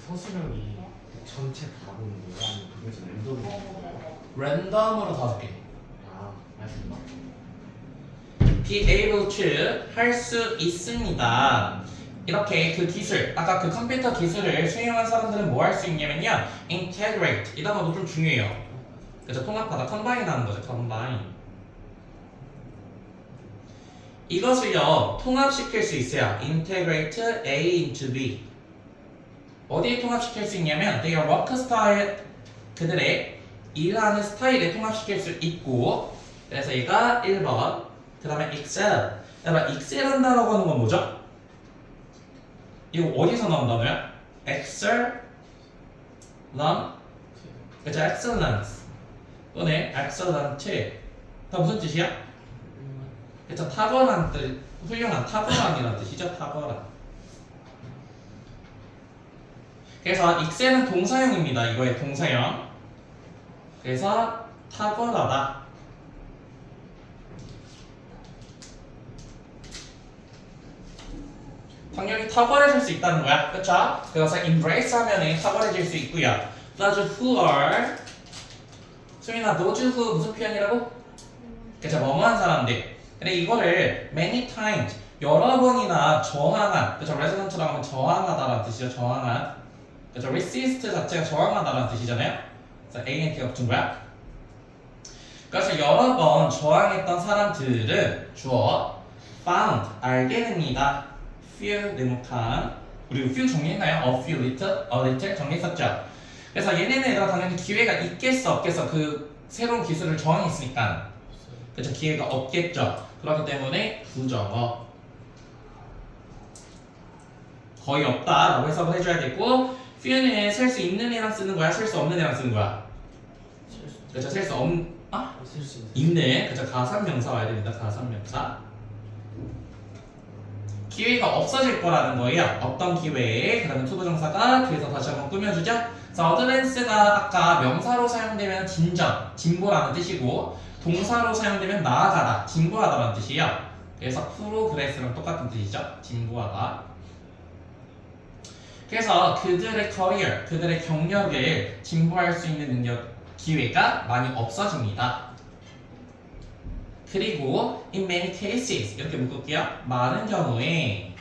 서술형이 전체 다 보는 거야? 아니면 그중에서 랜덤으로 5개. 아, 알겠습니다. be able to 할 수 있습니다. 이렇게 그 기술, 아까 그 컴퓨터 기술을 수용한 사람들은 뭐 할 수 있냐면요. integrate 이 단어도 좀 중요해요. 그래서 통합하다 combine 하는 거죠. combine. 이것을요 통합시킬 수 있어요. integrate A into B. 어디에 통합시킬 수 있냐면 their work style 그들의 일하는 스타일에 통합시킬 수 있고, 그래서 얘가 1번. 그 다음에 excel. 여러분 excel 한다라고 하는 건 뭐죠? 이거 어디서 나온 단어야? excellent. 그쵸? excellence 또는 excellent 다 무슨 뜻이야? 그쵸? 탁월한 뜻, 훌륭한, 탁월한이라는 뜻이죠. 탁월한. 그래서 excel은 동사형입니다. 이거의 동사형. 그래서 탁월하다. 당연히 탁월해질 수 있다는 거야. 그쵸? 그래서 embrace 하면은 탁월해질 수 있고요. those who are 수민아 those who 무슨 표현이라고? 그쵸? 뭐뭐한 사람들. 근데 이거를 many times 여러 번이나 저항한, 그쵸? resonant라고 하면 저항하다라는 뜻이죠. 저항한. 그쵸? resist 자체가 저항하다라는 뜻이잖아요. 그래서 ANT가 붙은 거야. 그래서 여러 번 저항했던 사람들은 주어 found 알게 됩니다. few 네모칸. 우리 few 정리했나요? a few little, a little 정리했었죠. 그래서 얘네는 당연히 기회가 있겠어 없겠어 그 새로운 기술을 저항했으니까 그쵸 기회가 없겠죠. 그렇기 때문에 부정어 거의 없다라고 해석을 해줘야겠고 few는 셀 수 있는 애랑 쓰는 거야 셀 수 없는 애랑 쓰는 거야. 그쵸 셀 수 없는 쓸수 있는. 있네. 그쵸 가산명사 와야 됩니다. 가산명사 기회가 없어질 거라는 거예요. 어떤 기회에 그 다음에 투부정사가 뒤에서 다시 한번 꾸며주죠. 자, 어드밴스가 아까 명사로 사용되면 진전, 진보라는 뜻이고 동사로 사용되면 나아가다, 진보하다라는 뜻이에요. 그래서 프로그레스랑 똑같은 뜻이죠. 진보하다. 그래서 그들의 커리어, 그들의 경력을 진보할 수 있는 능력, 기회가 많이 없어집니다. 그리고 in many cases 이렇게 묶을게요. 많은 경우에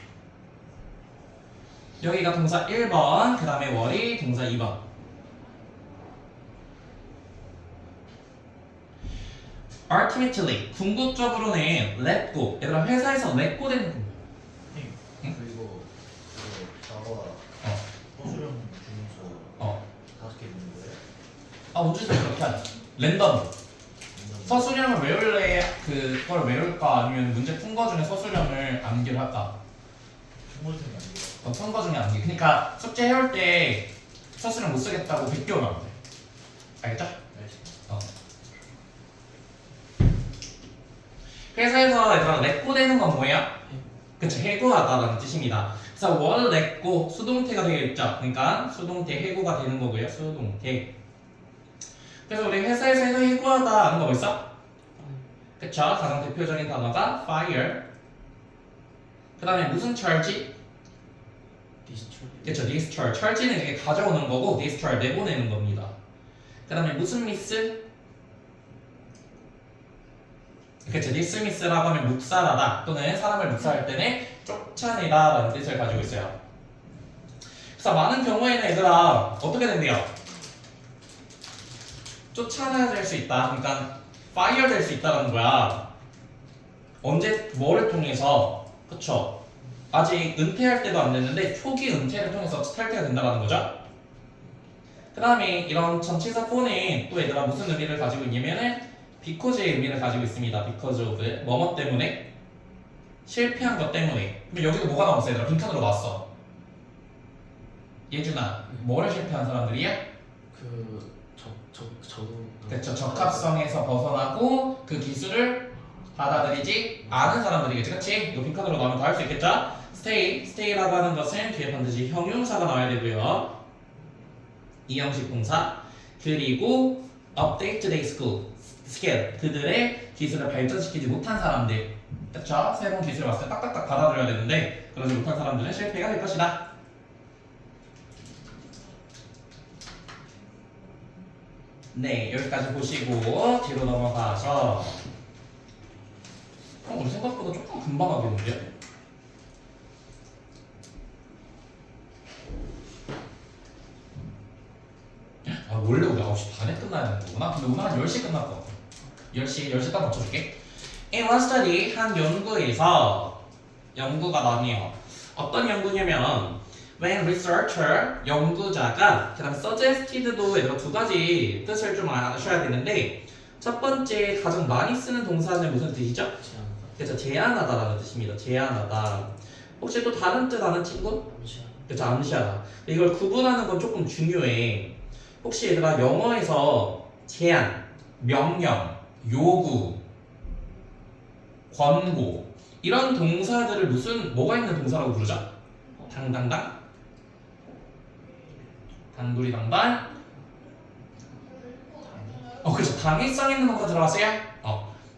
여기가 동사 1번, 그 다음에 월이 동사 2번. Ultimately, 궁극적으로는 let go. 얘들아 회사에서 let go 되는 겁니다. 응? 그리고 그 자가 서술형 중에서 어. 5개 있는 거예요? 아, 운주에서 그렇게 하지. 랜덤. 서술형을 외울래? 그걸 외울까? 아니면 문제 푼 거 중에 서술형을 암기를 할까? 충분히 아니에요. 푼 거 중에 암기. 그러니까 숙제 해올 때 서술형 못 쓰겠다고 100개월 하면 돼. 알겠죠? 알겠습니다. 회사에서 얘들아 렛고 되는 건 뭐예요? 그쵸 해고하다라는 뜻입니다. 그래서 월 렛고 수동태가 되어 있죠. 그러니까 수동태 해고가 되는 거고요. 수동태. 그래서 우리 회사에서 해고하다 하는 거 뭐 있어? 그쵸 가장 대표적인 단어가 fire. 그 다음에 무슨 charge? 디스트롤. 그쵸 discharge. charge는 이렇게 가져오는 거고 discharge 내보내는 겁니다. 그 다음에 무슨 miss? 그쵸 dismiss라고 하면 묵살하다 또는 사람을 묵살할 때는 쫓아내다 라는 뜻을 가지고 있어요. 그래서 많은 경우에는 얘들아 어떻게 된대요? 쫓아내야 될 수 있다. 그러니까 fire 될 수 있다는 거야. 언제 뭐를 통해서? 그쵸 아직 은퇴할 때도 안 됐는데 초기 은퇴를 통해서 탈퇴가 된다는 거죠. 그 다음에 이런 전치사 for는 또 얘들아 무슨 의미를 가지고 있냐면은 because의 의미를 가지고 있습니다. because of 뭐뭐 때문에 실패한 것 때문에. 그럼 여기도 뭐가 나왔어 얘들아? 빈칸으로 나왔어. 예준아 뭐를 실패한 사람들이야? 그쵸 적합성에서 벗어나고 그 기술을 받아들이지 않은 사람들이겠지. 그치? 이거 빈칸으로 나오면 다 할 수 있겠죠? stay라고 하는 것은 뒤에 반드시 형용사가 나와야 되고요. 이형식 동사. 그리고 update today's skill 그들의 기술을 발전시키지 못한 사람들. 그쵸? 새로운 기술을 왔을 때 딱딱딱 받아들여야 되는데 그러지 못한 사람들은 실패가 될 것이다. 네, 여기까지 보시고 뒤로 넘어가서 우리 생각보다 조금 금방 하겠는데? 아, 원래 우리 9시 반에 끝나야 되는 거구나? 근데 오늘 한 10시 끝날 것 같아. 10시 딱 맞춰줄게. In one study, 한 연구에서 연구가 나뉘어. 어떤 연구냐면 when researcher, 연구자가 그 다음 suggested도 얘들아 두 가지 뜻을 좀 아셔야 되는데 첫 번째 가장 많이 쓰는 동사는 무슨 뜻이죠? 제한다. 그래서 제안하다라는 뜻입니다. 제안하다. 혹시 또 다른 뜻 아는 친구? 그래서 암시하다. 이걸 구분하는 건 조금 중요해. 혹시 얘들아 영어에서 제안, 명령, 요구, 권고 이런 동사들을 뭐가 있는 동사라고 부르죠? 당당당? 단두리당당? 그렇죠. 당위성 있는 동사 들어갔어요?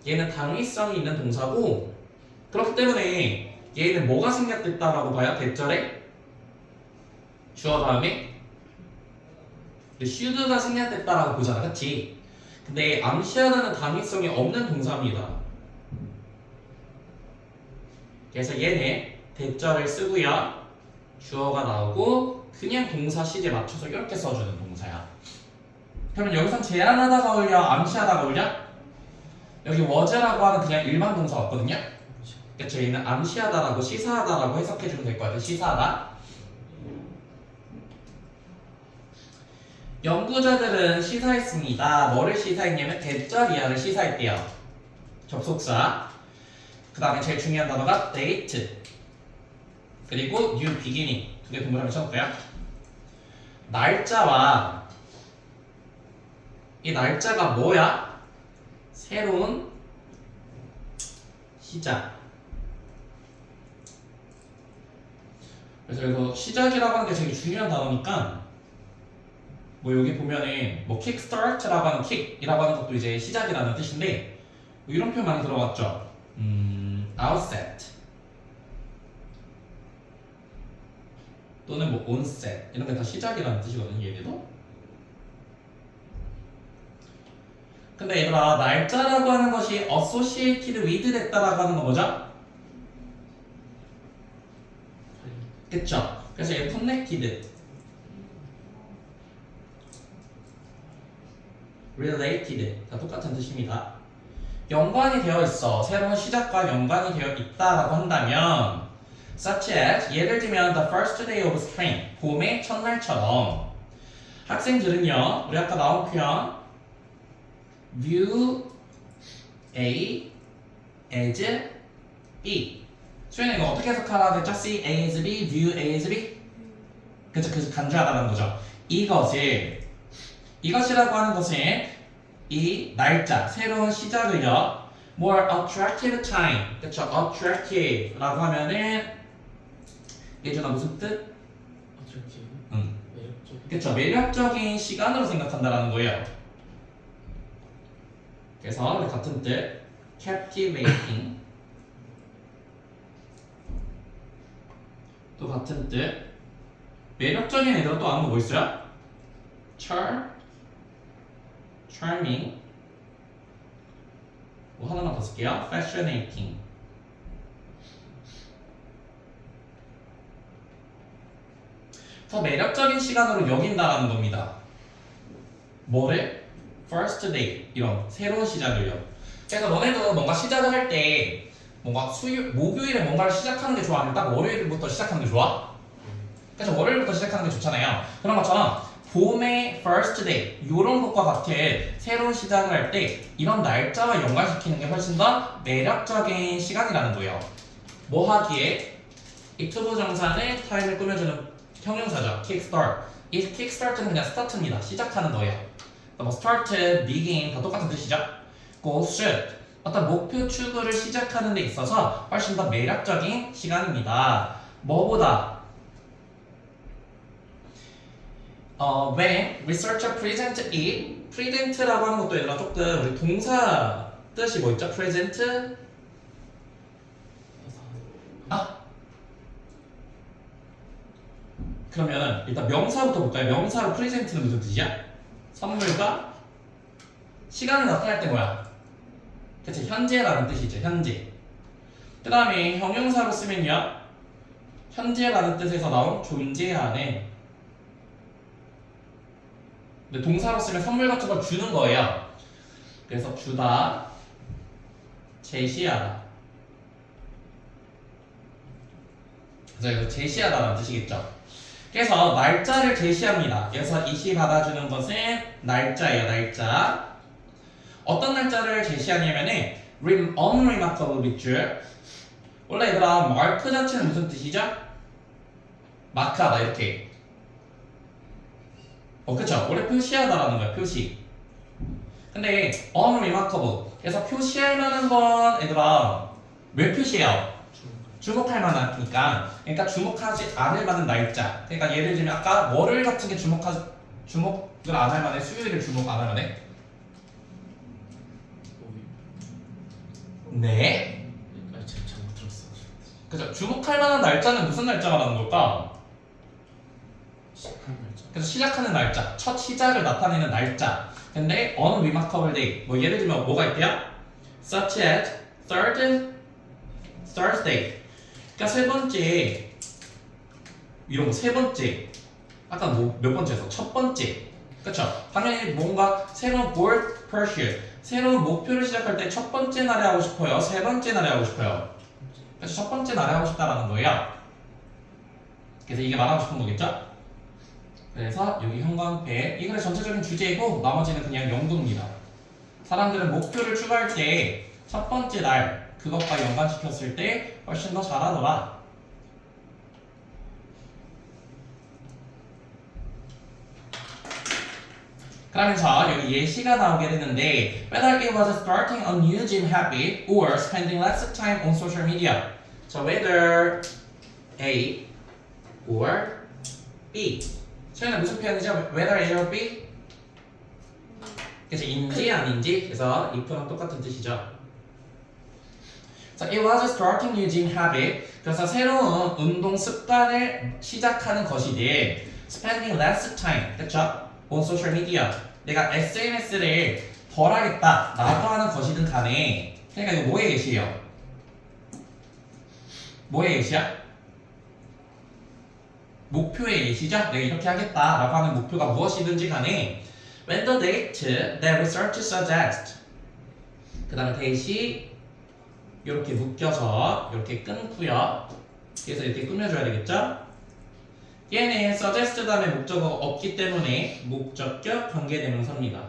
얘는 당위성이 있는 동사고 그렇기 때문에 얘는 뭐가 생략됐다라고 봐요? 대절에 주어 다음에 should가 생략됐다라고 보잖아, 그치? 근데 암시하다는 당위성이 없는 동사입니다. 그래서 얘는 대절을 쓰고요. 주어가 나오고 그냥 동사 시제 맞춰서 이렇게 써주는 동사야. 그러면 여기선 제안하다가 올려, 암시하다가 올려? 여기 was라고 하는 그냥 일반 동사 없거든요. 그쵸? 얘는 암시하다라고 시사하다라고 해석해주면 될 것 같아. 시사하다. 연구자들은 시사했습니다. 뭐를 시사했냐면 대절 이하를 시사했대요. 접속사. 그 다음에 제일 중요한 단어가 date. 그리고 new beginning. 두 개 동그라미 쳐놓을까요? 날짜와 이 날짜가 뭐야? 새로운 시작. 그래서 여기서 시작이라고 하는 게 되게 중요한 단어니까 뭐 여기 보면은 뭐 kickstart라고 하는 kick이라고 하는 것도 이제 시작이라는 뜻인데 뭐 이런 표현 많이 들어봤죠. outset 또는 뭐 onset 이런 게 다 시작이라는 뜻이거든요. 얘네도. 근데 얘들아 날짜라고 하는 것이 associated with 됐다라고 하는 거 뭐죠? 그쵸? 그래서 얘 connected, related 다 똑같은 뜻입니다. 연관이 되어 있어. 새로운 시작과 연관이 되어 있다라고 한다면 such as 예를 들면 the first day of spring 봄의 첫날처럼 학생들은요 우리 아까 나온 표현 view A as B 수현이 이거 어떻게 해석하라 그랬죠? see A as B, view A as B 그쵸? 그래서 간주하다는 거죠. 이것이라고 하는 것은 이 날짜, 새로운 시작을요 more attractive time 그쵸? attractive라고 하면은 예준아 무슨 뜻? 어트랙티브? 매력적인? 그쵸? 매력적인 시간으로 생각한다라는 거예요. 그래서 같은 뜻 captivating 또 같은 뜻 매력적인 애들은 또 아는 거 뭐 있어요? charming 뭐 하나만 더 쓸게요. fascinating 더 매력적인 시간으로 여긴다라는 겁니다. 뭐를? first day 이런 새로운 시작을요. 그래서 너네도 뭔가 시작을 할 때 뭔가 목요일에 뭔가를 시작하는 게 좋아? 아니면 딱 월요일부터 시작하는 게 좋아? 그래서 월요일부터 시작하는 게 좋잖아요. 그런 것처럼 봄의 first day 이런 것과 같은 새로운 시작을 할 때 이런 날짜와 연관시키는 게 훨씬 더 매력적인 시간이라는 거예요. 뭐 하기에? 이 투부 정사는 타임을 꾸며주는 형용사죠. kickstart. 이 kickstart는 그냥 스타트입니다. 시작하는 거예요. 뭐 start, begin 다 똑같은 뜻이죠. go, shoot 어떤 목표 추구를 시작하는 데 있어서 훨씬 더 매력적인 시간입니다. 뭐보다? when researcher present it present라고 하는 것도 얘들아 조금 우리 동사 뜻이 뭐 있죠? present 그러면은 일단 명사부터 볼까요? 명사로 present는 무슨 뜻이야? 선물과 시간을 나타낼 때 뭐야? 그치 현재라는 뜻이죠. 현재. 그 다음에 형용사로 쓰면요 현재라는 뜻에서 나온 존재하는 근데 동사로 쓰면 선물 같은 걸 주는 거예요. 그래서 주다, 제시하다. 그래서 이거 제시하다라는 뜻이겠죠. 그래서 날짜를 제시합니다. 그래서 이시 받아주는 것은 날짜예요. 날짜. 어떤 날짜를 제시하냐면은 unremarkable 밑줄. 원래 얘들아 마크 자체는 무슨 뜻이죠? 마크하다 이렇게. 그쵸? 원래 표시하다라는 거야. 표시. 근데 unremarkable. 그래서 표시할 만한 건 얘들아 왜 표시해요? 주목할 만하니까. 그러니까 주목하지 않을 만한 날짜. 그러니까 예를 들면 아까 월요일 같은 게 주목을 안 할 만해? 수요일을 주목 안 할 만해? 네. 아니 제가 잘못 들었어. 그죠? 주목할 만한 날짜는 무슨 날짜 말하는 걸까? 시작하는 날짜. 그래서 시작하는 날짜, 첫 시작을 나타내는 날짜. 근데 unremarkable day. 뭐 예를 들면 뭐가 있대요? Such as Thursday. 그러니까 세 번째 이런 거 세 번째 아까 뭐 몇 번째에서 첫 번째 그쵸? 당연히 뭔가 새로운 goal pursuit 새로운 목표를 시작할 때 첫 번째 날에 하고 싶어요? 세 번째 날에 하고 싶어요? 그래서 첫 번째 날에 하고 싶다라는 거예요. 그래서 이게 말하고 싶은 거겠죠? 그래서 여기 형광펜 이 글의 전체적인 주제이고 나머지는 그냥 연구입니다. 사람들은 목표를 추구할 때 첫 번째 날 그것과 연관시켰을 때 훨씬 더 잘하더라. 그러면서 여기 예시가 나오게 되는데 whether it was starting a new gym habit or spending less time on social media. So whether A or B. 처음에는 무슨 표현이죠? Whether A or B? 그래서 인지 아닌지 그래서 if랑 똑같은 뜻이죠. So it was starting new gym habit. 그래서 새로운 운동 습관을 시작하는 것이지 spending less time. 그쵸? on social media. 내가 SNS를 덜 하겠다 라고 하는 것이든 간에 그러니까 이거 뭐의 예시예요? 뭐의 예시야? 목표의 예시죠? 내가 이렇게 하겠다 라고 하는 목표가 무엇이든지 간에 when the date that research suggests 그 다음에 date이 이렇게 묶여서 이렇게 끊고요. 그래서 이렇게 꾸며줘야 되겠죠? 얘는 suggest 다음에 목적어가 없기 때문에 목적격 관계대명사입니다.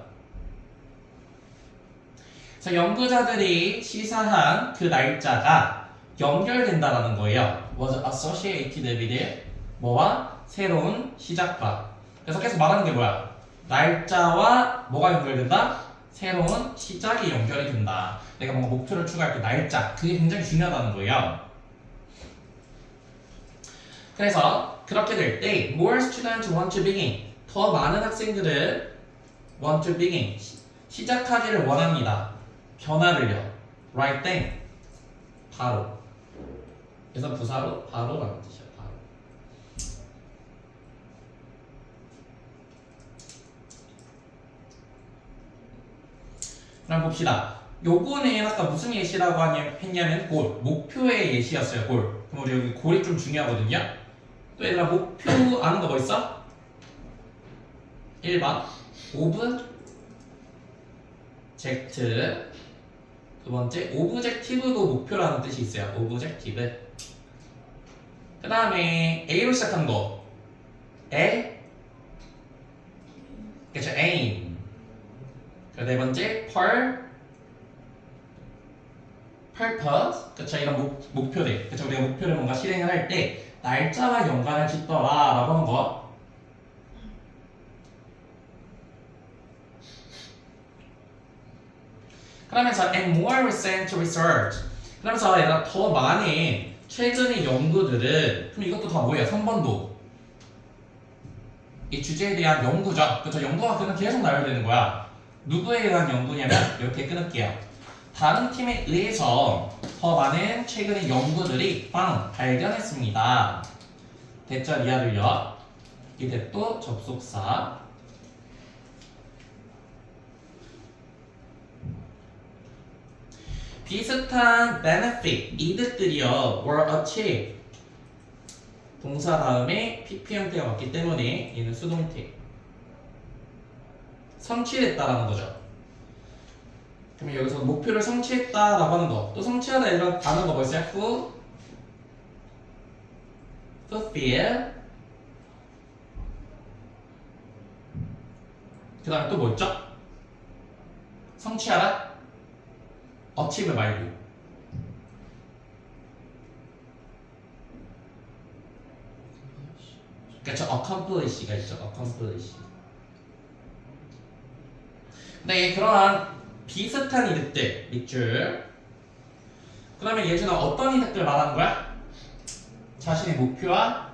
그래서 연구자들이 시사한 그 날짜가 연결된다라는 거예요. was associated with 뭐와? 새로운 시작과. 그래서 계속 말하는 게 뭐야? 날짜와 뭐가 연결된다? 새로운 시작이 연결이 된다. 내가 뭔가 목표를 추구할 때 날짜 그게 굉장히 중요하다는 거예요. 그래서 그렇게 될 때 more students want to begin 더 많은 학생들은 want to begin 시작하기를 원합니다. 변화를요. right then 바로. 그래서 부사로 바로라는 뜻이에요. 바로. 그럼 봅시다. 요거는 아까 무슨 예시라고 했냐면 골 목표의 예시였어요. 골. 그럼 우리 여기 골이 좀 중요하거든요. 또 얘들아 목표 아는 거 뭐 있어? 1번 오브젝트 두 번째 오브젝티브도 목표라는 뜻이 있어요. 오브젝티브 그 다음에 A로 시작하는 거 에 그렇죠 aim 그 네 번째 purpose 그렇죠 이런 목표들 그렇죠 우리가 목표를 뭔가 실행을 할 때 날짜와 연관을 짓더라 라고 하는 거 그러면서 and more recent research 그러면서 얘가 더 많은 최근의 연구들은 그럼 이것도 다 뭐예요? 3번도 이 주제에 대한 연구죠 그렇죠 연구가 그냥 계속 나열되는 거야 누구에 의한 연구냐면 이렇게 끊을게요 다른 팀에 의해서 더 많은 최근의 연구들이 발견했습니다. 대자 이하를요. 이 대또 접속사. 비슷한 benefit, 이득들이요. were achieved. 동사 다음에 PP 형태가 왔기 때문에 얘는 수동태. 성취됐다라는 거죠. 그러면 여기서 목표를 성취했다라고 하는 거, 또 성취하다 이런 단어가 뭐 있어요? fulfill. 그 다음에 또 뭐 있죠? 성취하다? achieve 말고. 그렇죠? accomplish가 있죠. accomplish. 근데 그러한 비슷한 이득들 밑줄 그러면 예준아 어떤 이득들 말하는 거야? 자신의 목표와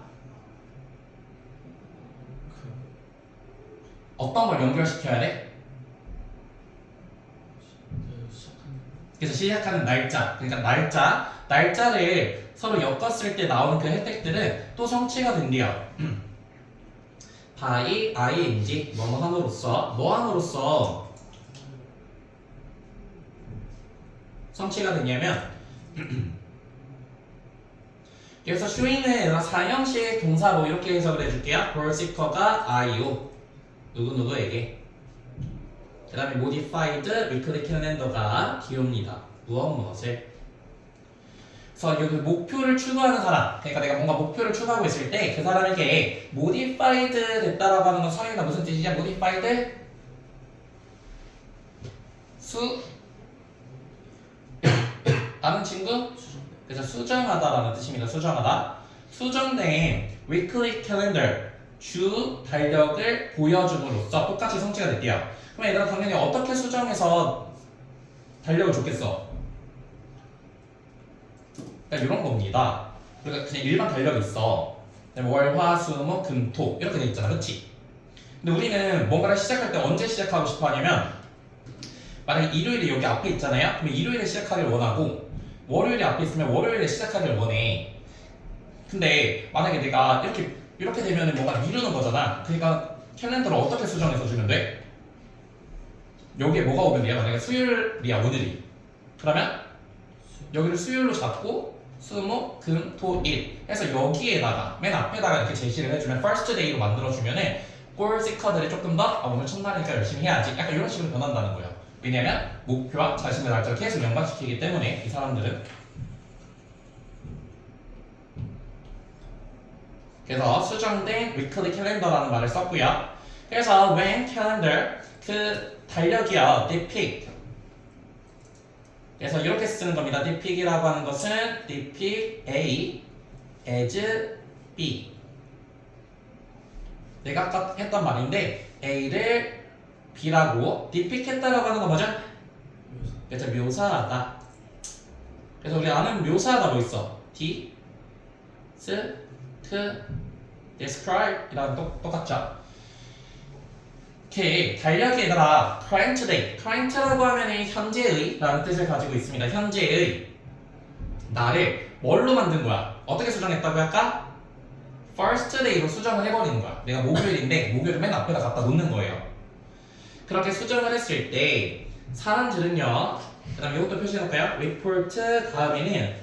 어떤 걸 연결시켜야 돼? 그래서 시작하는 날짜 그러니까 날짜를 서로 엮었을 때 나오는 그 혜택들은 또 성취가 된대요 by ing 뭐뭐 함으로써 뭐 함으로써 성취가 됐냐면 여기서 showing은 사형식 동사로 이렇게 해석을 해줄게요. 볼 시커가 I요. 누구누구에게. 그 다음에 modified weekly calendar가 기호입니다. 무엇을. 그래서 여기 목표를 추구하는 사람, 그러니까 내가 뭔가 목표를 추구하고 있을 때 그 사람에게 modified 됐다라고 하는 건 성의가 무슨 뜻이냐? modified 아는 친구? 그래서 수정하다라는 뜻입니다. 수정하다. 수정된 weekly calendar 주 달력을 보여줌으로써 똑같이 성취가 됐대요. 그럼 얘들아 당연히 어떻게 수정해서 달력을 줬겠어? 그러니까 이런 겁니다. 그러니까 그냥 일반 달력이 있어. 월, 화, 수, 목, 금, 토 이렇게 돼 있잖아, 그렇지? 근데 우리는 뭔가를 시작할 때 언제 시작하고 싶어 하냐면 만약에 일요일이 여기 앞에 있잖아요. 그럼 일요일에 시작하길 원하고 월요일이 앞에 있으면 월요일에 시작하길 원해. 근데 만약에 내가 이렇게 되면 뭔가 미루는 거잖아. 그러니까 캘린더를 어떻게 수정해서 주면 돼? 여기에 뭐가 오면 돼요? 만약에 수요일이야 오늘이. 그러면 여기를 수요일로 잡고 수, 목, 금, 토, 일 해서 여기에다가 맨 앞에다가 이렇게 제시를 해주면 first day로 만들어주면은 골 시커들이 조금 더 오늘 첫날이니까 열심히 해야지 약간 이런 식으로 변한다는 거예요. 왜냐면 목표와 자신의 날짜를 계속 연관시키기 때문에 이 사람들은. 그래서 수정된 weekly calendar라는 말을 썼고요. 그래서 when calendar 그 달력이요 depict 그래서 이렇게 쓰는 겁니다. depict이라고 하는 것은 depict A as B 내가 아까 했던 말인데 A를 B라고 depict했다라고 하는 건 뭐죠? 그래서 묘사하다. 그래서 우리 아는 묘사하다 뭐 있어? D, S, T, describe 이랑 똑같죠? 오케이. 달력에다가 current day, current라고 하면 현재의 라는 뜻을 가지고 있습니다. 현재의 나를 뭘로 만든 거야? 어떻게 수정했다고 할까? first day로 수정을 해버리는 거야. 내가 목요일인데 목요일을 맨 앞에다 갖다 놓는 거예요. 그렇게 수정을 했을 때 사람들은요, 그 다음에 이것도 표시해놓을까요? report 다음에는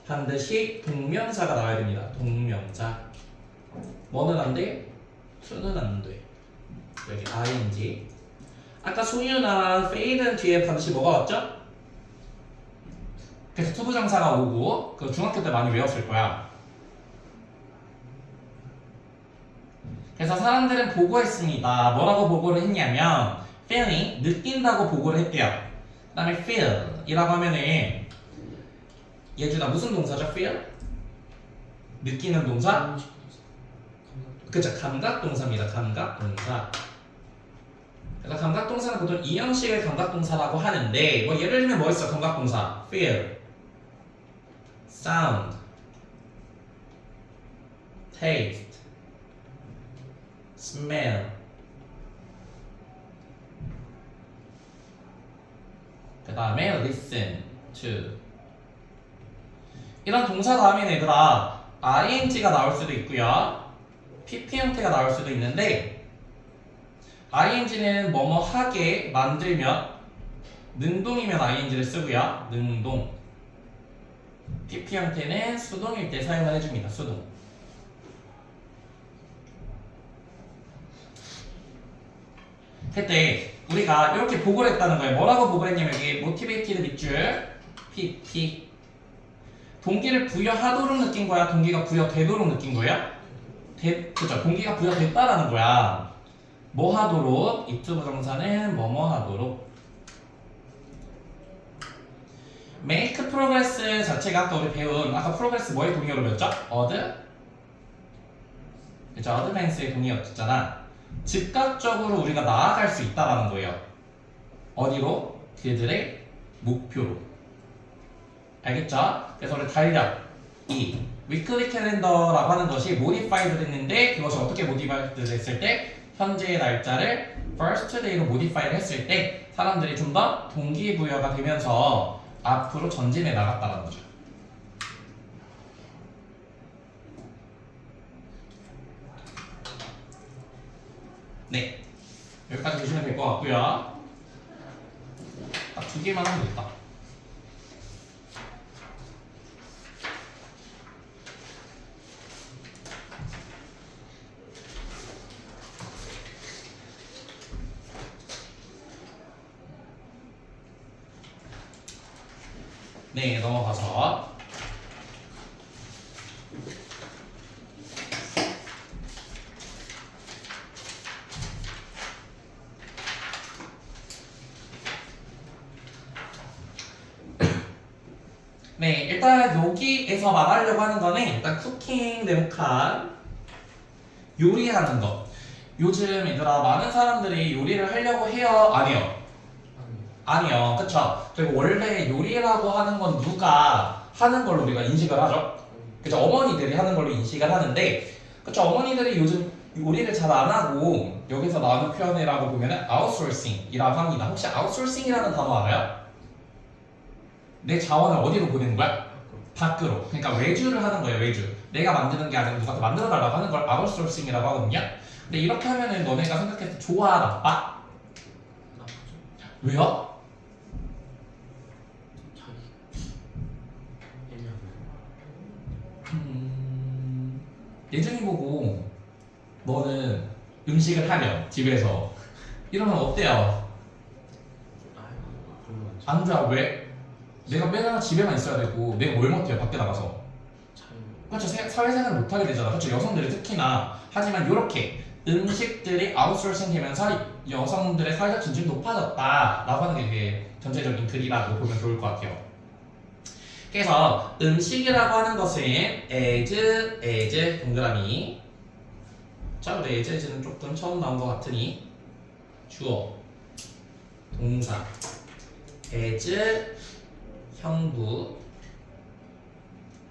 반드시 동명사가 나와야 됩니다. 동명사. 뭐는 안 돼? to는 안 돼. 여기 ing. 아까 소유나 fade는 뒤에 반드시 뭐가 왔죠? 그래서 투부정사가 오고 그 중학교 때 많이 외웠을 거야. 그래서 사람들은 보고했습니다. 뭐라고 보고를 했냐면 feeling, 느낀다고 보고를 했대요. 그 다음에 feel 이라고 하면은 예준아 무슨 동사죠? feel? 느끼는 동사? 그쵸, 감각동사입니다. 감각동사. 그래서 감각동사는 보통 이 형식의 감각동사라고 하는데 뭐 예를 들면 뭐 있어? 감각동사 feel, sound, taste, smell. 그 다음에 listen to. 이런 동사 다음에 얘들아 ing가 나올 수도 있고요. pp 형태가 나올 수도 있는데 ing는 뭐뭐 하게 만들면 능동이면 ing를 쓰고요. 능동. pp 형태는 수동일 때 사용을 해줍니다. 수동. 그때 우리가 이렇게 보고를 했다는 거예요. 뭐라고 보고를 했냐면 여기 motivated 밑줄 pp 동기를 부여하도록 느낀 거야? 동기가 부여되도록 느낀 거야? 그죠? 동기가 부여됐다라는 거야. 뭐 하도록? 입주 부정사는 뭐뭐 하도록. make progress 자체가 아까 우리 배운 아까 progress 뭐의 동의어로 배웠죠? 그죠? advance의 동의어였잖아. 즉각적으로 우리가 나아갈 수 있다라는 거예요. 어디로? 그들의 목표로. 알겠죠? 그래서 우리 달력 이 weekly calendar라고 하는 것이 modified 됐는데 그것이 어떻게 modified 됐을 때 현재의 날짜를 first day로 modified 했을 때 사람들이 좀 더 동기부여가 되면서 앞으로 전진해 나갔다는 거죠. 네, 여기까지 보시면 될 것 같고요. 딱 2개만 하면 됐다. 네, 넘어가서 네, 일단 여기에서 말하려고 하는 거는 일단 쿠킹 네모칸 요리하는 거. 요즘 얘들아 많은 사람들이 요리를 하려고 해요? 안 해요? 아니요, 그쵸? 그리고 원래 요리라고 하는 건 누가 하는 걸로 우리가 인식을 하죠? 그쵸? 어머니들이 하는 걸로 인식을 하는데, 그쵸? 어머니들이 요즘 요리를 잘 안 하고 여기서 나오는 표현이라고 보면은 아웃소싱이라고 합니다. 혹시 아웃소싱이라는 단어 알아요? 내 자원을 어디로 보내는 거야? 밖으로. 그러니까 외주를 하는 거예요, 외주. 내가 만드는 게 아니라 누구한테 만들어 달라고 하는 걸 아웃소싱이라고 하거든요. 근데 이렇게 하면은 너네가 생각했을 때 좋아, 나빠? 나쁘죠. 왜요? 자기 애매하고. 예준이 보고 너는 음식을 하려 집에서 이러면 어때요? 아유 별로 안 좋아. 안 좋아. 왜? 내가 맨날 집에만 있어야 되고 내가 뭘 못해요 밖에 나가서. 자유. 그렇죠. 사회생활을 못하게 되잖아. 그렇죠. 여성들이 특히나. 하지만 이렇게 음식들이 아웃소싱 되면서 여성들의 사회적 진출이 높아졌다라고 하는 게 이게 전체적인 글이라고 보면 좋을 것 같아요. 그래서 음식이라고 하는 것은 as 동그라미. 자, 우리 as는 조금 처음 나온 것 같으니 주어, 동사, as 형부,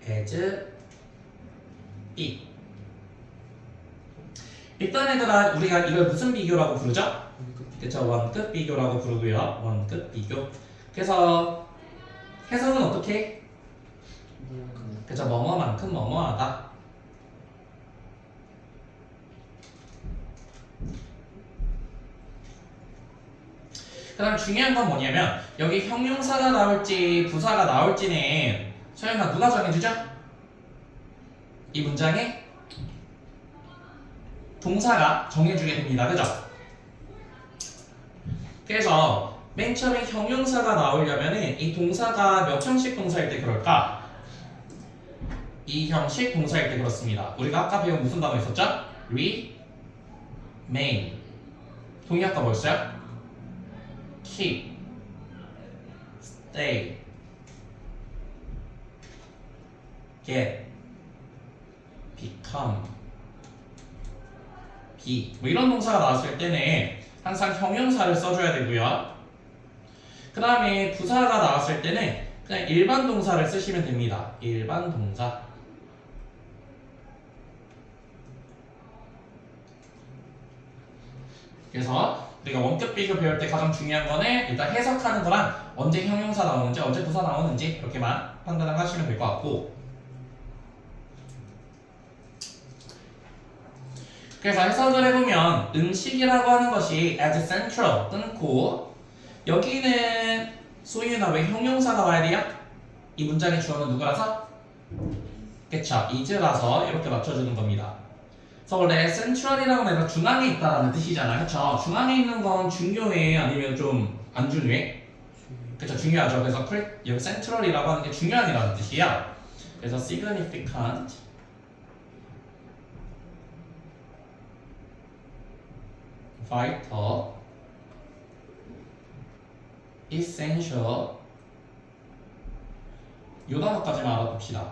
as be. 일단 얘들아 우리가 이걸 무슨 비교라고 부르죠? 그쵸, 원급 비교라고 부르고요. 원급 비교. 그래서 해석은 어떻게? 그쵸, 뭐뭐만큼 뭐뭐하다. 그 다음 중요한 건 뭐냐면 여기 형용사가 나올지 부사가 나올지는 소연아 누가 정해주죠? 이 문장에 동사가 정해주게 됩니다. 그죠? 그래서 맨 처음에 형용사가 나오려면은 이 동사가 몇 형식 동사일 때 그럴까? 이 형식 동사일 때 그렇습니다. 우리가 아까 배운 무슨 단어 있었죠? remain. 동의 아까 뭐였어요? keep, stay, get, become, be. 뭐 이런 동사가 나왔을 때는 항상 형용사를 써줘야 되고요. 그 다음에 부사가 나왔을 때는 그냥 일반 동사를 쓰시면 됩니다. 일반 동사. 그래서 우리가 원격 비교 배울 때 가장 중요한 거는 일단 해석하는 거랑 언제 형용사 나오는지 언제 부사 나오는지 이렇게만 판단을 하시면 될 것 같고, 그래서 해석을 해보면 음식이라고 하는 것이 as central 끊고 여기는 소유나 왜 형용사가 와야 돼요? 이 문장의 주어는 누구라서? 그쵸, is라서 이렇게 맞춰주는 겁니다. 그래서 원래 central이라고 하면 중앙에 있다라는 뜻이잖아. 그쵸? 중앙에 있는 건 중요해 아니면 좀 안 중요해? 그쵸, 중요하죠. 그래서 여기 central이라고 하는 게 중요한이라는 뜻이야. 그래서 significant, vital, essential, 이 단어까지만 알아둡시다.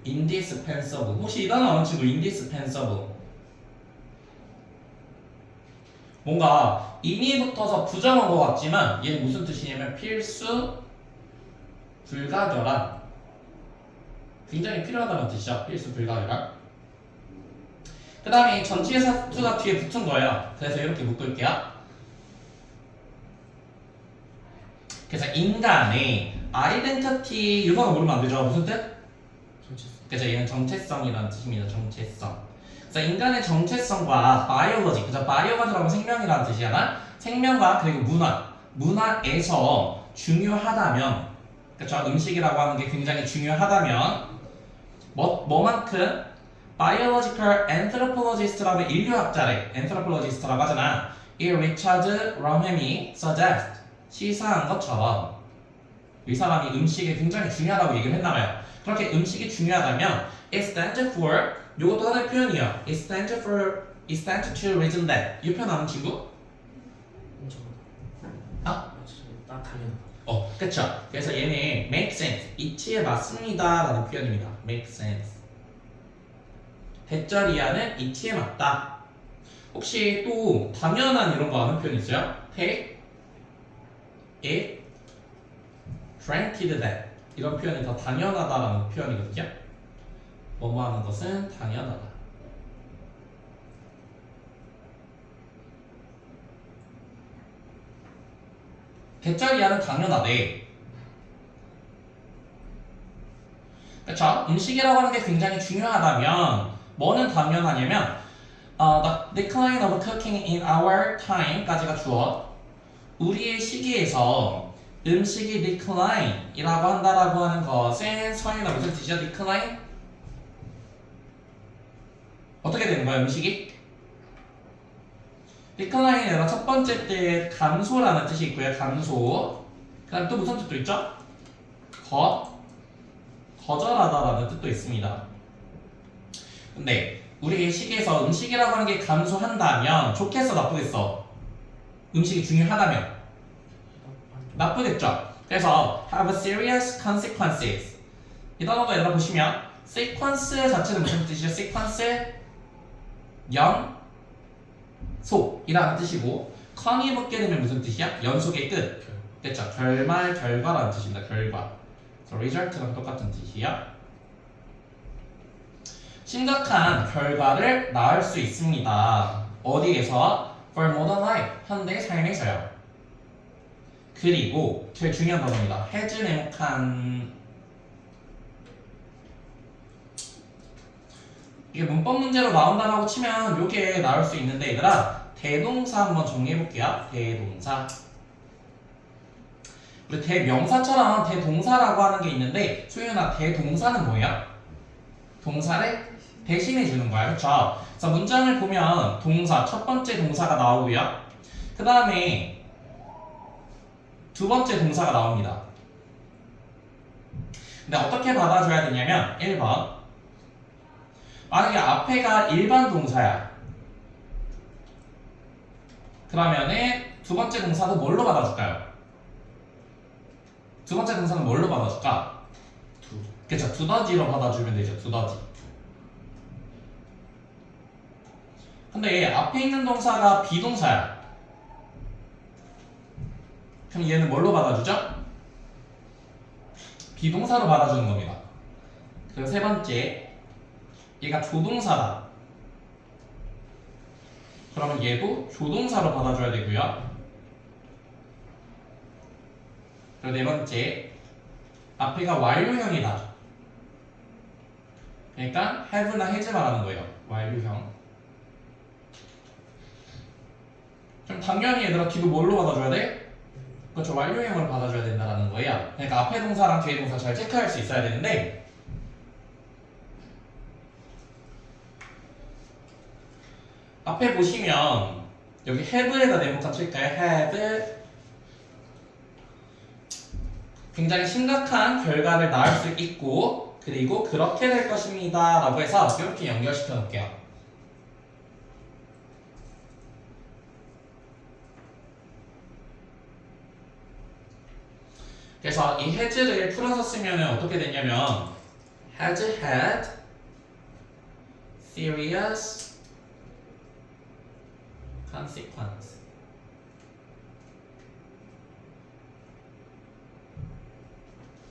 indispensable. 혹시 이 단어 아는 친구 indispensable? 뭔가 in이 붙어서 부정한 것 같지만 얘는 무슨 뜻이냐면 필수, 불가결한, 굉장히 필요하다는 뜻이죠. 필수, 불가결한. 그 다음에 전치의 사투가 뒤에 붙은 거예요. 그래서 이렇게 묶을게요. 그래서 인간의 아이덴티티 유서가 모르면 안 되죠. 무슨 뜻? 전체성. 그래서 얘는 정체성이라는 뜻입니다. 정체성. 그래서 인간의 정체성과 바이올로지, 그래서 바이올로지라고 생명이라는 뜻이잖아. 생명과 그리고 문화에서 중요하다면, 그렇죠? 음식이라고 하는 게 굉장히 중요하다면 뭐만큼? Biological Anthropologist라고 인류학자래. Anthropologist라고 하잖아. 이 리차드 러햄이 suggest 시사한 것처럼 이 사람이 음식이 굉장히 중요하다고 얘기를 했나봐요. 그렇게 음식이 중요하다면 it stands for 요것도 하나의 표현이에요. it stands to reason that 이 표현 아는 친구? 아? 딱 당연하다. 그쵸. 그래서 얘는 make sense, 이치에 맞습니다 라는 표현입니다. make sense. 대절이하는 이치에 맞다. 혹시 또 당연한 이런 거 아는 표현 있어요? take it granted that 이런 표현이 더 당연하다라는 표현이거든요. 뭐뭐 하는 것은 당연하다. 대절이하는 당연하대. 그쵸? 음식이라고 하는 게 굉장히 중요하다면 뭐는 당연하냐면 the decline of cooking in our time까지가 주어 우리의 시기에서 음식이 decline 이라고 한다라고 하는 것은 서인아 무슨 뜻이야? decline? 어떻게 되는 거야 음식이? decline에는 첫 번째 때 감소라는 뜻이 있고요. 감소. 그 다음 또 무슨 뜻도 있죠? 거절하다라는 뜻도 있습니다. 근데 우리의 시기에서 음식이라고 하는 게 감소한다면 좋겠어 나쁘겠어? 음식이 중요하다면 나쁘겠죠. 그래서 have serious consequences 이 단어가 여러분 보시면 sequence 자체는 무슨 뜻이죠? sequence 연속이라는 뜻이고 con이 붙게 되면 무슨 뜻이야? 연속의 끝. 그렇죠. 결말 결과라는 뜻입니다. 결과. result랑 똑같은 뜻이야. 심각한 결과를 낳을 수 있습니다. 어디에서? For modern life, 현대의 삶에서요. 그리고 제일 중요한 단어입니다. has 네모칸 이게 문법 문제로 나온다라고 치면 요게 나올 수 있는데 얘들아 대동사 한번 정리해볼게요. 대동사 우리 대명사처럼 대동사라고 하는 게 있는데 소윤아 대동사는 뭐예요? 동사를 대신해 주는 거야. 그쵸? 그래서 문장을 보면 동사 첫 번째 동사가 나오고요. 그 다음에 두 번째 동사가 나옵니다. 근데 어떻게 받아줘야 되냐면 1번 만약에 앞에가 일반 동사야. 그러면은 두 번째 동사도 뭘로 받아줄까요? 두 번째 동사는 뭘로 받아줄까? 그쵸, 두더지로 받아주면 되죠. 두더지. 근데 앞에 있는 동사가 비동사야. 그럼 얘는 뭘로 받아주죠? 비동사로 받아주는 겁니다. 그리고 세 번째, 얘가 조동사다. 그러면 얘도 조동사로 받아줘야 되고요. 그리고 네 번째, 앞에가 완료형이다. 그러니까 have나 has 말하는 거예요. 완료형. 그럼 당연히 얘들아 뒤도 뭘로 받아줘야 돼? 그렇죠. 완료형으로 받아줘야 된다는 거예요. 그러니까 앞에 동사랑 뒤에 동사 잘 체크할 수 있어야 되는데 앞에 보시면 여기 have에다 네모칸 칠까요? have 굉장히 심각한 결과를 낳을 수 있고 그리고 그렇게 될 것입니다 라고 해서 이렇게 연결시켜 놓을게요. 그래서 이 has를 풀어서 쓰면 어떻게 되냐면 has had serious consequence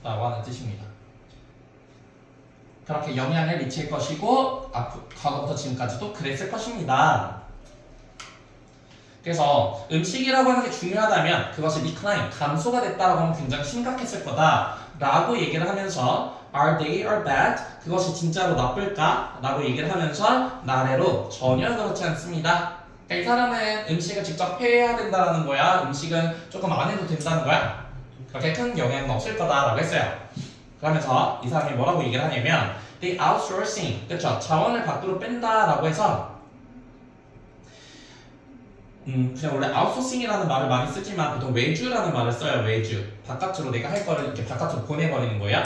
라고 하는 뜻입니다. 그렇게 영향을 미칠 것이고 과거부터 지금까지도 그랬을 것입니다. 그래서 음식이라고 하는 게 중요하다면 그것이 decline, 감소가 됐다라고 하면 굉장히 심각했을 거다 라고 얘기를 하면서 are they or bad? 그것이 진짜로 나쁠까? 라고 얘기를 하면서 나래로 전혀 그렇지 않습니다. 그러니까 이 사람은 음식을 직접 해야 된다는 거야? 음식은 조금 안 해도 된다는 거야? 그렇게 큰 영향은 없을 거다라고 했어요. 그러면서 이 사람이 뭐라고 얘기를 하냐면 they outsourcing, 그쵸? 자원을 밖으로 뺀다라고 해서 그냥 원래 아웃소싱이라는 말을 많이 쓰지만 보통 외주라는 말을 써요. 외주. 바깥으로 내가 할 거를 이렇게 바깥으로 보내버리는 거야.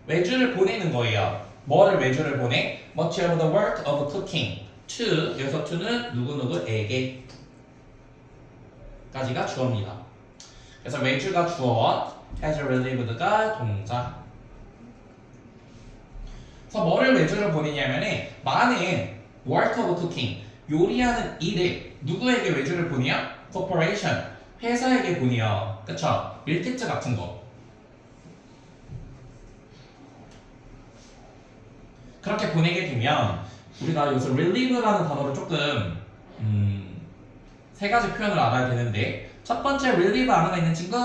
외주를 보내는 거예요. 뭐를 외주를 보내? Much of the work of cooking to, 여기서 to는 누구누구에게 까지가 주어입니다. 그래서 외주가 주어, has relieved가 동사. 그래서 뭐를 외주를 보내냐면은 많은 work of cooking, 요리하는 일을 누구에게 외주를 보내요? corporation, 회사에게 보내요. 그쵸? 밀키트 같은 거. 그렇게 보내게 되면 우리가 여기서 relieve라는 단어를 조금 세 가지 표현을 알아야 되는데, 첫 번째 relieve 안에 있는 친구,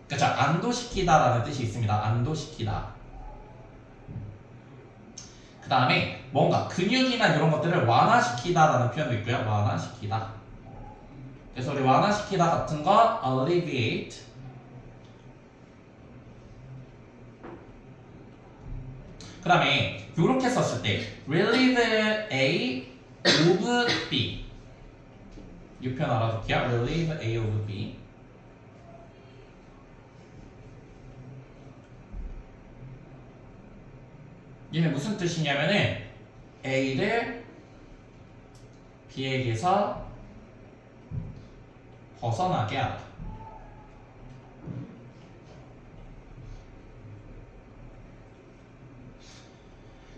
그쵸? 안도시키다라는 뜻이 있습니다. 안도시키다. 그 다음에 뭔가 근육이나 이런 것들을 완화시키다라는 표현도 있고요. 완화시키다. 그래서 우리 완화시키다 같은 거 alleviate. 그 다음에 이렇게 썼을 때 relieve A of B, 이 표현 알아둘게요. relieve A of B. 얘는 무슨 뜻이냐면은 A를 B에게서 벗어나게 하다.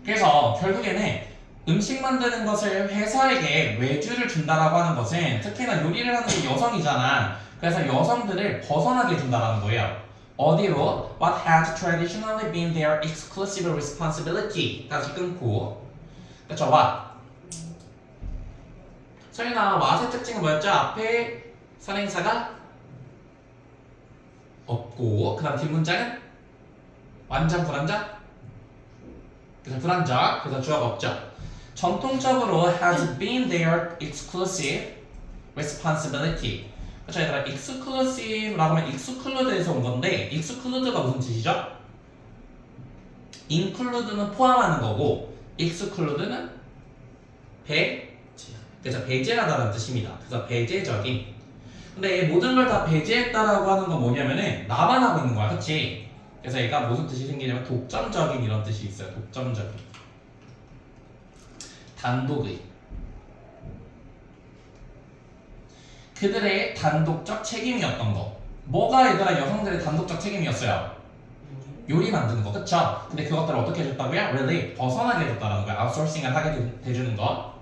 그래서 결국에는 음식 만드는 것을 회사에게 외주를 준다라고 하는 것은 특히나 요리를 하는 게 여성이잖아. 그래서 여성들을 벗어나게 준다라는 거예요. 어디로? What has traditionally been their exclusive responsibility 까지 끊고, 그쵸? What? 소연아, what의 특징은 뭐였죠? 앞에 선행사가 없고, 그 다음 뒷문장은 완전 불완전? 그래서 불완전, 그래서 주어가 없죠. 전통적으로 has been their exclusive responsibility. 그렇죠, 얘들아. exclusive라고 하면 exclude에서 온 건데, exclude가 무슨 뜻이죠? include는 포함하는 거고, exclude는 그래서 배제하다는 뜻입니다. 그래서 배제적인. 근데 모든 걸 다 배제했다라고 하는 건 뭐냐면은 나만 하고 있는 거야, 그치? 그래서 얘가 무슨 뜻이 생기냐면 독점적인 이런 뜻이 있어요. 독점적인. 단독의. 그들의 단독적 책임이었던 거. 뭐가 얘들아 여성들의 단독적 책임이었어요? 요리 만드는 거, 그쵸? 근데 그것들을 어떻게 해줬다고요? Really 벗어나게 해줬다는 거야. 아웃소싱을 하게 해주는 거.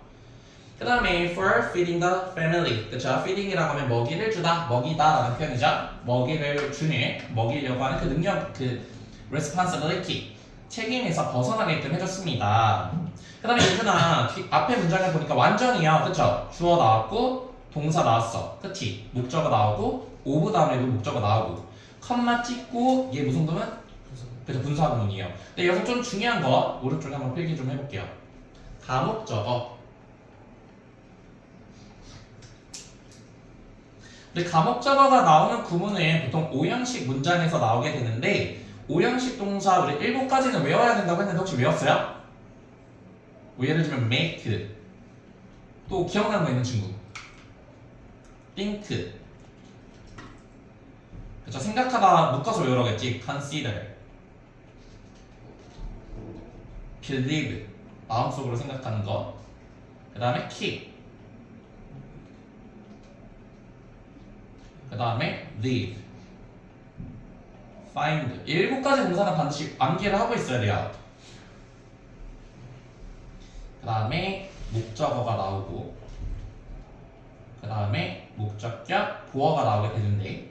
그 다음에 for feeding the family, 그쵸? feeding이라고 하면 먹이를 주다, 먹이다 라는 표현이죠. 먹이를 주는, 먹이려고 하는 그 능력, 그 responsibility, 책임에서 벗어나게끔 해줬습니다. 그 다음에 예준아, 앞에 문장을 보니까 완전이야, 그쵸? 주어 나왔고 동사 나왔어, 그치? 목적어 나오고 of 다음에도 목적어 나오고 컴마 찍고 얘 무슨 구문? 그래서 분사 구문이에요. 근데 여기서 좀 중요한 거 오른쪽에 한번 필기 좀 해볼게요. 가목적어. 근데 가목적어가 나오는 구문은 보통 5형식 문장에서 나오게 되는데 5형식 동사 우리 7가지는 외워야 된다고 했는데 혹시 외웠어요? 뭐 예를 들면 make, 또 기억나는 거 있는 친구 think, 그쵸? 생각하다 묶어서 외우라겠지. consider, believe, 마음속으로 생각하는 거. 그 다음에 keep, 그 다음에 live, find. 7가지 동사는 반드시 암기를 하고 있어야 돼요. 그 다음에 목적어가 나오고, 그 다음에 목적격, 보어가 나오게 되는데,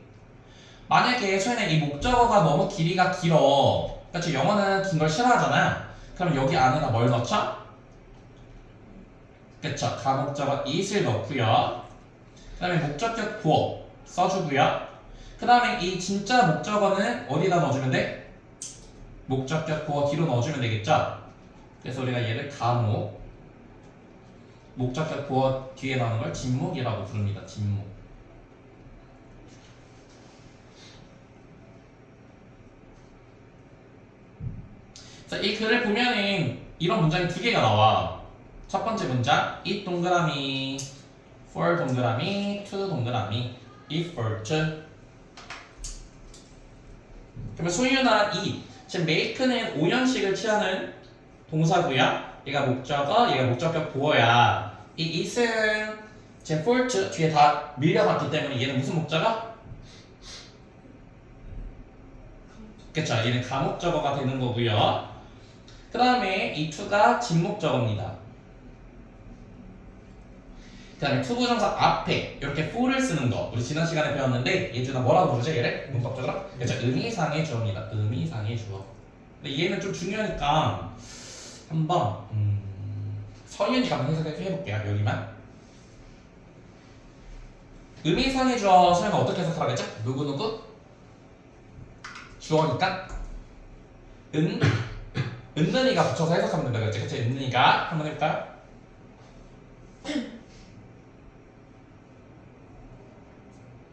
만약에 소연아 이 목적어가 너무 길이가 길어, 그렇죠? 영어는 긴 걸 싫어하잖아. 그럼 여기 안에다 뭘 넣죠? 그쵸? 가목적어 it을 넣고요. 그 다음에 목적격 보어 써주고요. 그 다음에 이 진짜 목적어는 어디다 넣어주면 돼? 목적격 보어 뒤로 넣어주면 되겠죠? 그래서 우리가 얘를 가목, 목적격 보어 뒤에 나오는 걸 진목이라고 부릅니다. 진목. 자, 이 글을 보면은 이런 문장이 2개가 나와. 첫 번째 문장, 이 동그라미 for 동그라미, to 동그라미, effort. 그러면 소유나 이 지금 make는 5형식을 취하는 동사고요. 얘가 목적어, 얘가 목적격 보어야. 이 it은 지금 for 뒤에 다 밀려갔기 때문에 얘는 무슨 목적어? 그쵸, 얘는 가목적어가 되는 거고요. 그 다음에 이 to가 진목적어입니다. 그 다음에 투부정사 앞에 이렇게 for를 쓰는 거 우리 지난 시간에 배웠는데 예준아 뭐라고 부르죠 얘를? 문법적으로? 그렇죠, 의미상의 주어입니다. 의미상의 주어. 근데 얘는 좀 중요하니까 한번 서윤이가 한번 해석해볼게요. 여기만 의미상의 주어 서윤아 어떻게 해석하라겠죠? 누구누구? 주어니까 은는이가 붙여서 해석하면 된다 그랬지? 그치? 은는이가 한번 해볼까요?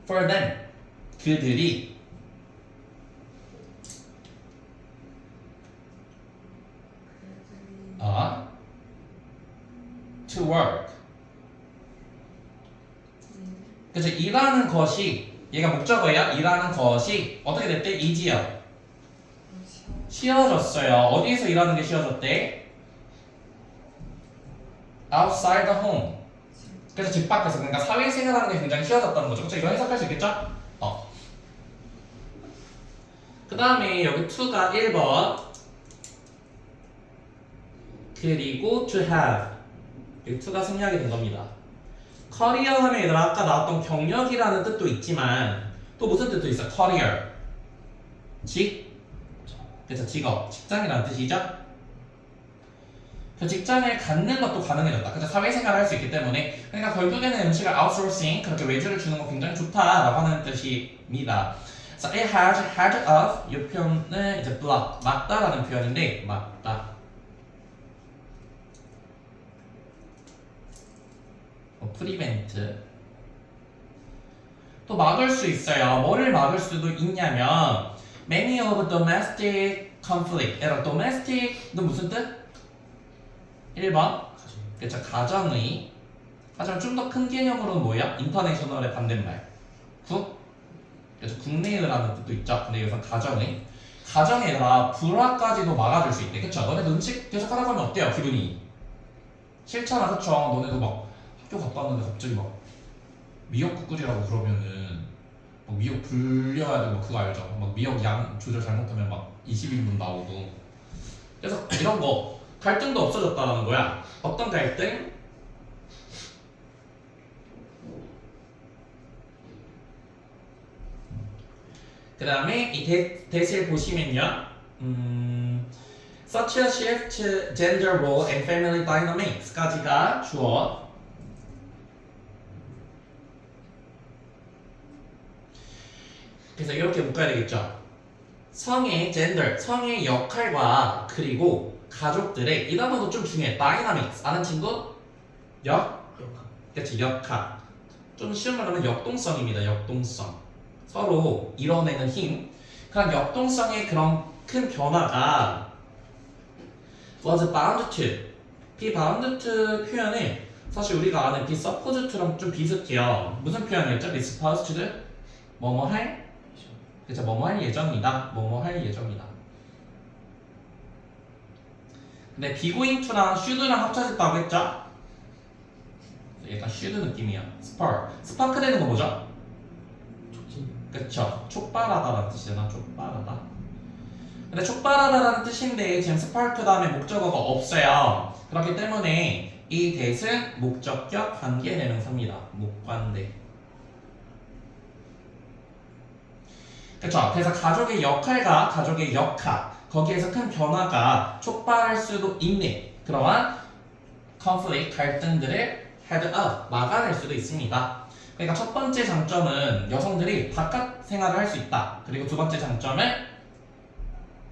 For them, 그들이 to work. 그래서 일하는 것이 얘가 목적어야. 일하는 것이 어떻게 됐대? 이지요. 쉬워졌어요. 어디에서 일하는 게 쉬워졌대? Outside the home. 그래서 집 밖에서 그러니까 사회생활하는 게 굉장히 쉬워졌다는 거죠. 그렇죠? 이거 해석할 수 있겠죠? 그 다음에 여기 to가 1번 그리고 to have 여기 to가 생략이 된 겁니다. 커리어 하면 얘들아 아까 나왔던 경력이라는 뜻도 있지만 또 무슨 뜻도 있어? 커리어 그래서 직업, 직장이라는 뜻이죠? 그 직장을 갖는 것도 가능해졌다. 그래서 사회생활을 할 수 있기 때문에 그러니까 결국에는 음식을 아웃소싱 그렇게 외주를 주는 거 굉장히 좋다라고 하는 뜻입니다. 그래서 it has had of 이 표현은 이제 block 막다라는 표현인데 막다. prevent 또 막을 수 있어요. 뭐를 막을 수도 있냐면 many of domestic conflict. 에러 domestic은 무슨 뜻? 1번 그렇죠. 가정의 하지만 좀 더 큰 개념으로는 뭐야? 인터내셔널의 반대말 그래서 국내의라는 뜻도 있죠. 근데 여기서 가정에다가 불화까지도 막아줄 수 있대. 그쵸? 너네도 음식 계속 하다 보면 어때요? 기분이 싫잖아. 그쵸? 너네도 막 학교 갔다 왔는데 갑자기 막 미역국 끓이라고 그러면은 막 미역 불려야 되고 그거 알죠? 막 미역 양 조절 잘못하면 막 20인분 나오고. 그래서 이런 거 갈등도 없어졌다는 거야. 어떤 갈등? 그 다음에 이 대시를 보시면요. Such a shift gender role and family dynamics까지가 주어. 그래서 이렇게 묶어야 되겠죠. 성의 gender, 성의 역할과 그리고 가족들의 이 단어도 좀 중요해. dynamics 아는 친구? 그렇지, 역학. 좀 쉬운 말로 하면 역동성입니다. 역동성. 서로 이뤄내는 힘. 그런 역동성의 그런 큰 변화가 was bound to. be bound to 표현이 사실 우리가 아는 be supposed to랑 좀 비슷해요. 무슨 표현이었죠? be supposed to? 뭐뭐 할? 그렇죠. 뭐뭐 할 예정이다. 뭐뭐 할 예정이다. 근데 be going to랑 should랑 합쳐졌다고 했죠? 약간 should 느낌이야. 스파크 되는 거 뭐죠? 그쵸. 촉발하다라는 뜻이잖아. 촉발하다. 근데 촉발하다라는 뜻인데 지금 스파크 다음에 목적어가 없어요. 그렇기 때문에 이 that은 목적격 관계 대명사입니다. 목관대. 그쵸. 그래서 가족의 역할과 가족의 역학 거기에서 큰 변화가 촉발할 수도 있는 그러한 conflict 갈등들을 head up 막아낼 수도 있습니다. 그러니까 첫 번째 장점은 여성들이 바깥 생활을 할 수 있다. 그리고 두 번째 장점은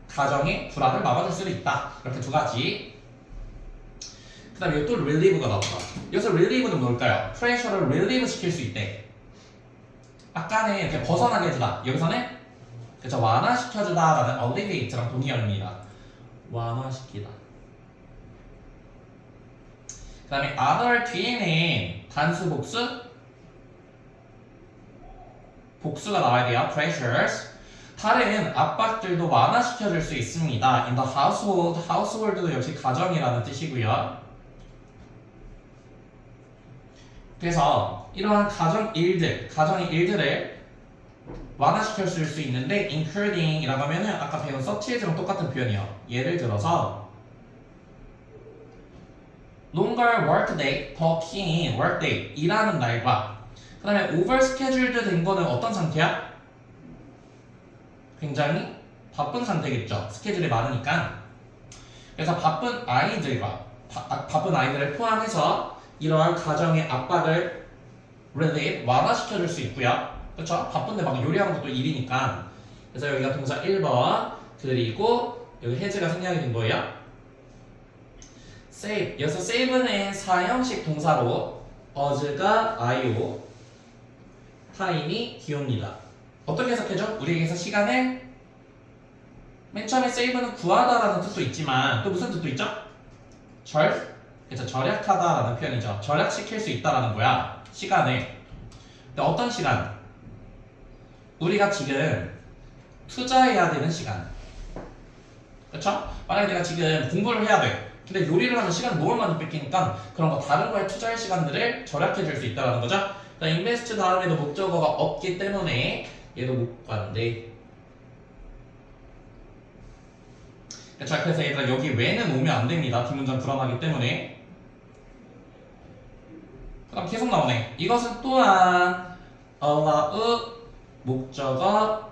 가정의 불화를 막아줄 수도 있다. 이렇게 두 가지. 그 다음에 여기 또 relieve가 나온다. 여기서 relieve는 뭘까요? pressure를 relieve 시킬 수 있대. 아까는 이렇게 벗어나게 해주다. 여기서는 그쵸, 완화시켜주다 라는 alleviate랑 동의어입니다. 완화시키다. 그 다음에 other 뒤에는 단수 복수? 복수가 나와야 돼요. pressures. 다른 압박들도 완화시켜줄 수 있습니다. in the household. household도 역시 가정이라는 뜻이고요. 그래서 이러한 가정의 일들을 완화시켜줄 수 있는데 including 이라고 하면은 아까 배운 such랑 똑같은 표현이에요. 예를 들어서 longer workday, 더 긴 workday, 일하는 날과 그 다음에 over scheduled 된 거는 어떤 상태야? 굉장히 바쁜 상태겠죠. 스케줄이 많으니까. 그래서 바쁜 아이들을 포함해서 이러한 가정의 압박을 완화시켜줄 수 있고요. 그렇죠? 바쁜데 막 요리하는 것도 일이니까. 그래서 여기가 동사 1번 그리고 여기 해제가 생략이 된 거예요. save. 여기서 save는 사형식 동사로 어즈가 아이오, 타임이 기호입니다. 어떻게 해석해줘? 우리에게서 시간을 맨 처음에 save는 구하다라는 뜻도 있지만 또 무슨 뜻도 있죠? 그래서 절약하다라는 표현이죠. 절약시킬 수 있다라는 거야. 시간을. 근데 어떤 시간? 우리가 지금 투자해야 되는 시간. 그렇죠? 만약에 내가 지금 공부를 해야 돼. 근데 요리를 하면 시간을 너무 많이 뺏기니까 그런 거 다른 거에 투자할 시간들을 절약해 줄 수 있다는 거죠. 인베스트 다음에도 목적어가 없기 때문에 얘도 못 봤는데. 자, 그래서 얘들아 여기 왜는 오면 안 됩니다. 뒷문장 불안하기 때문에. 그다음 계속 나오네. 이것은 또한 allow 목적어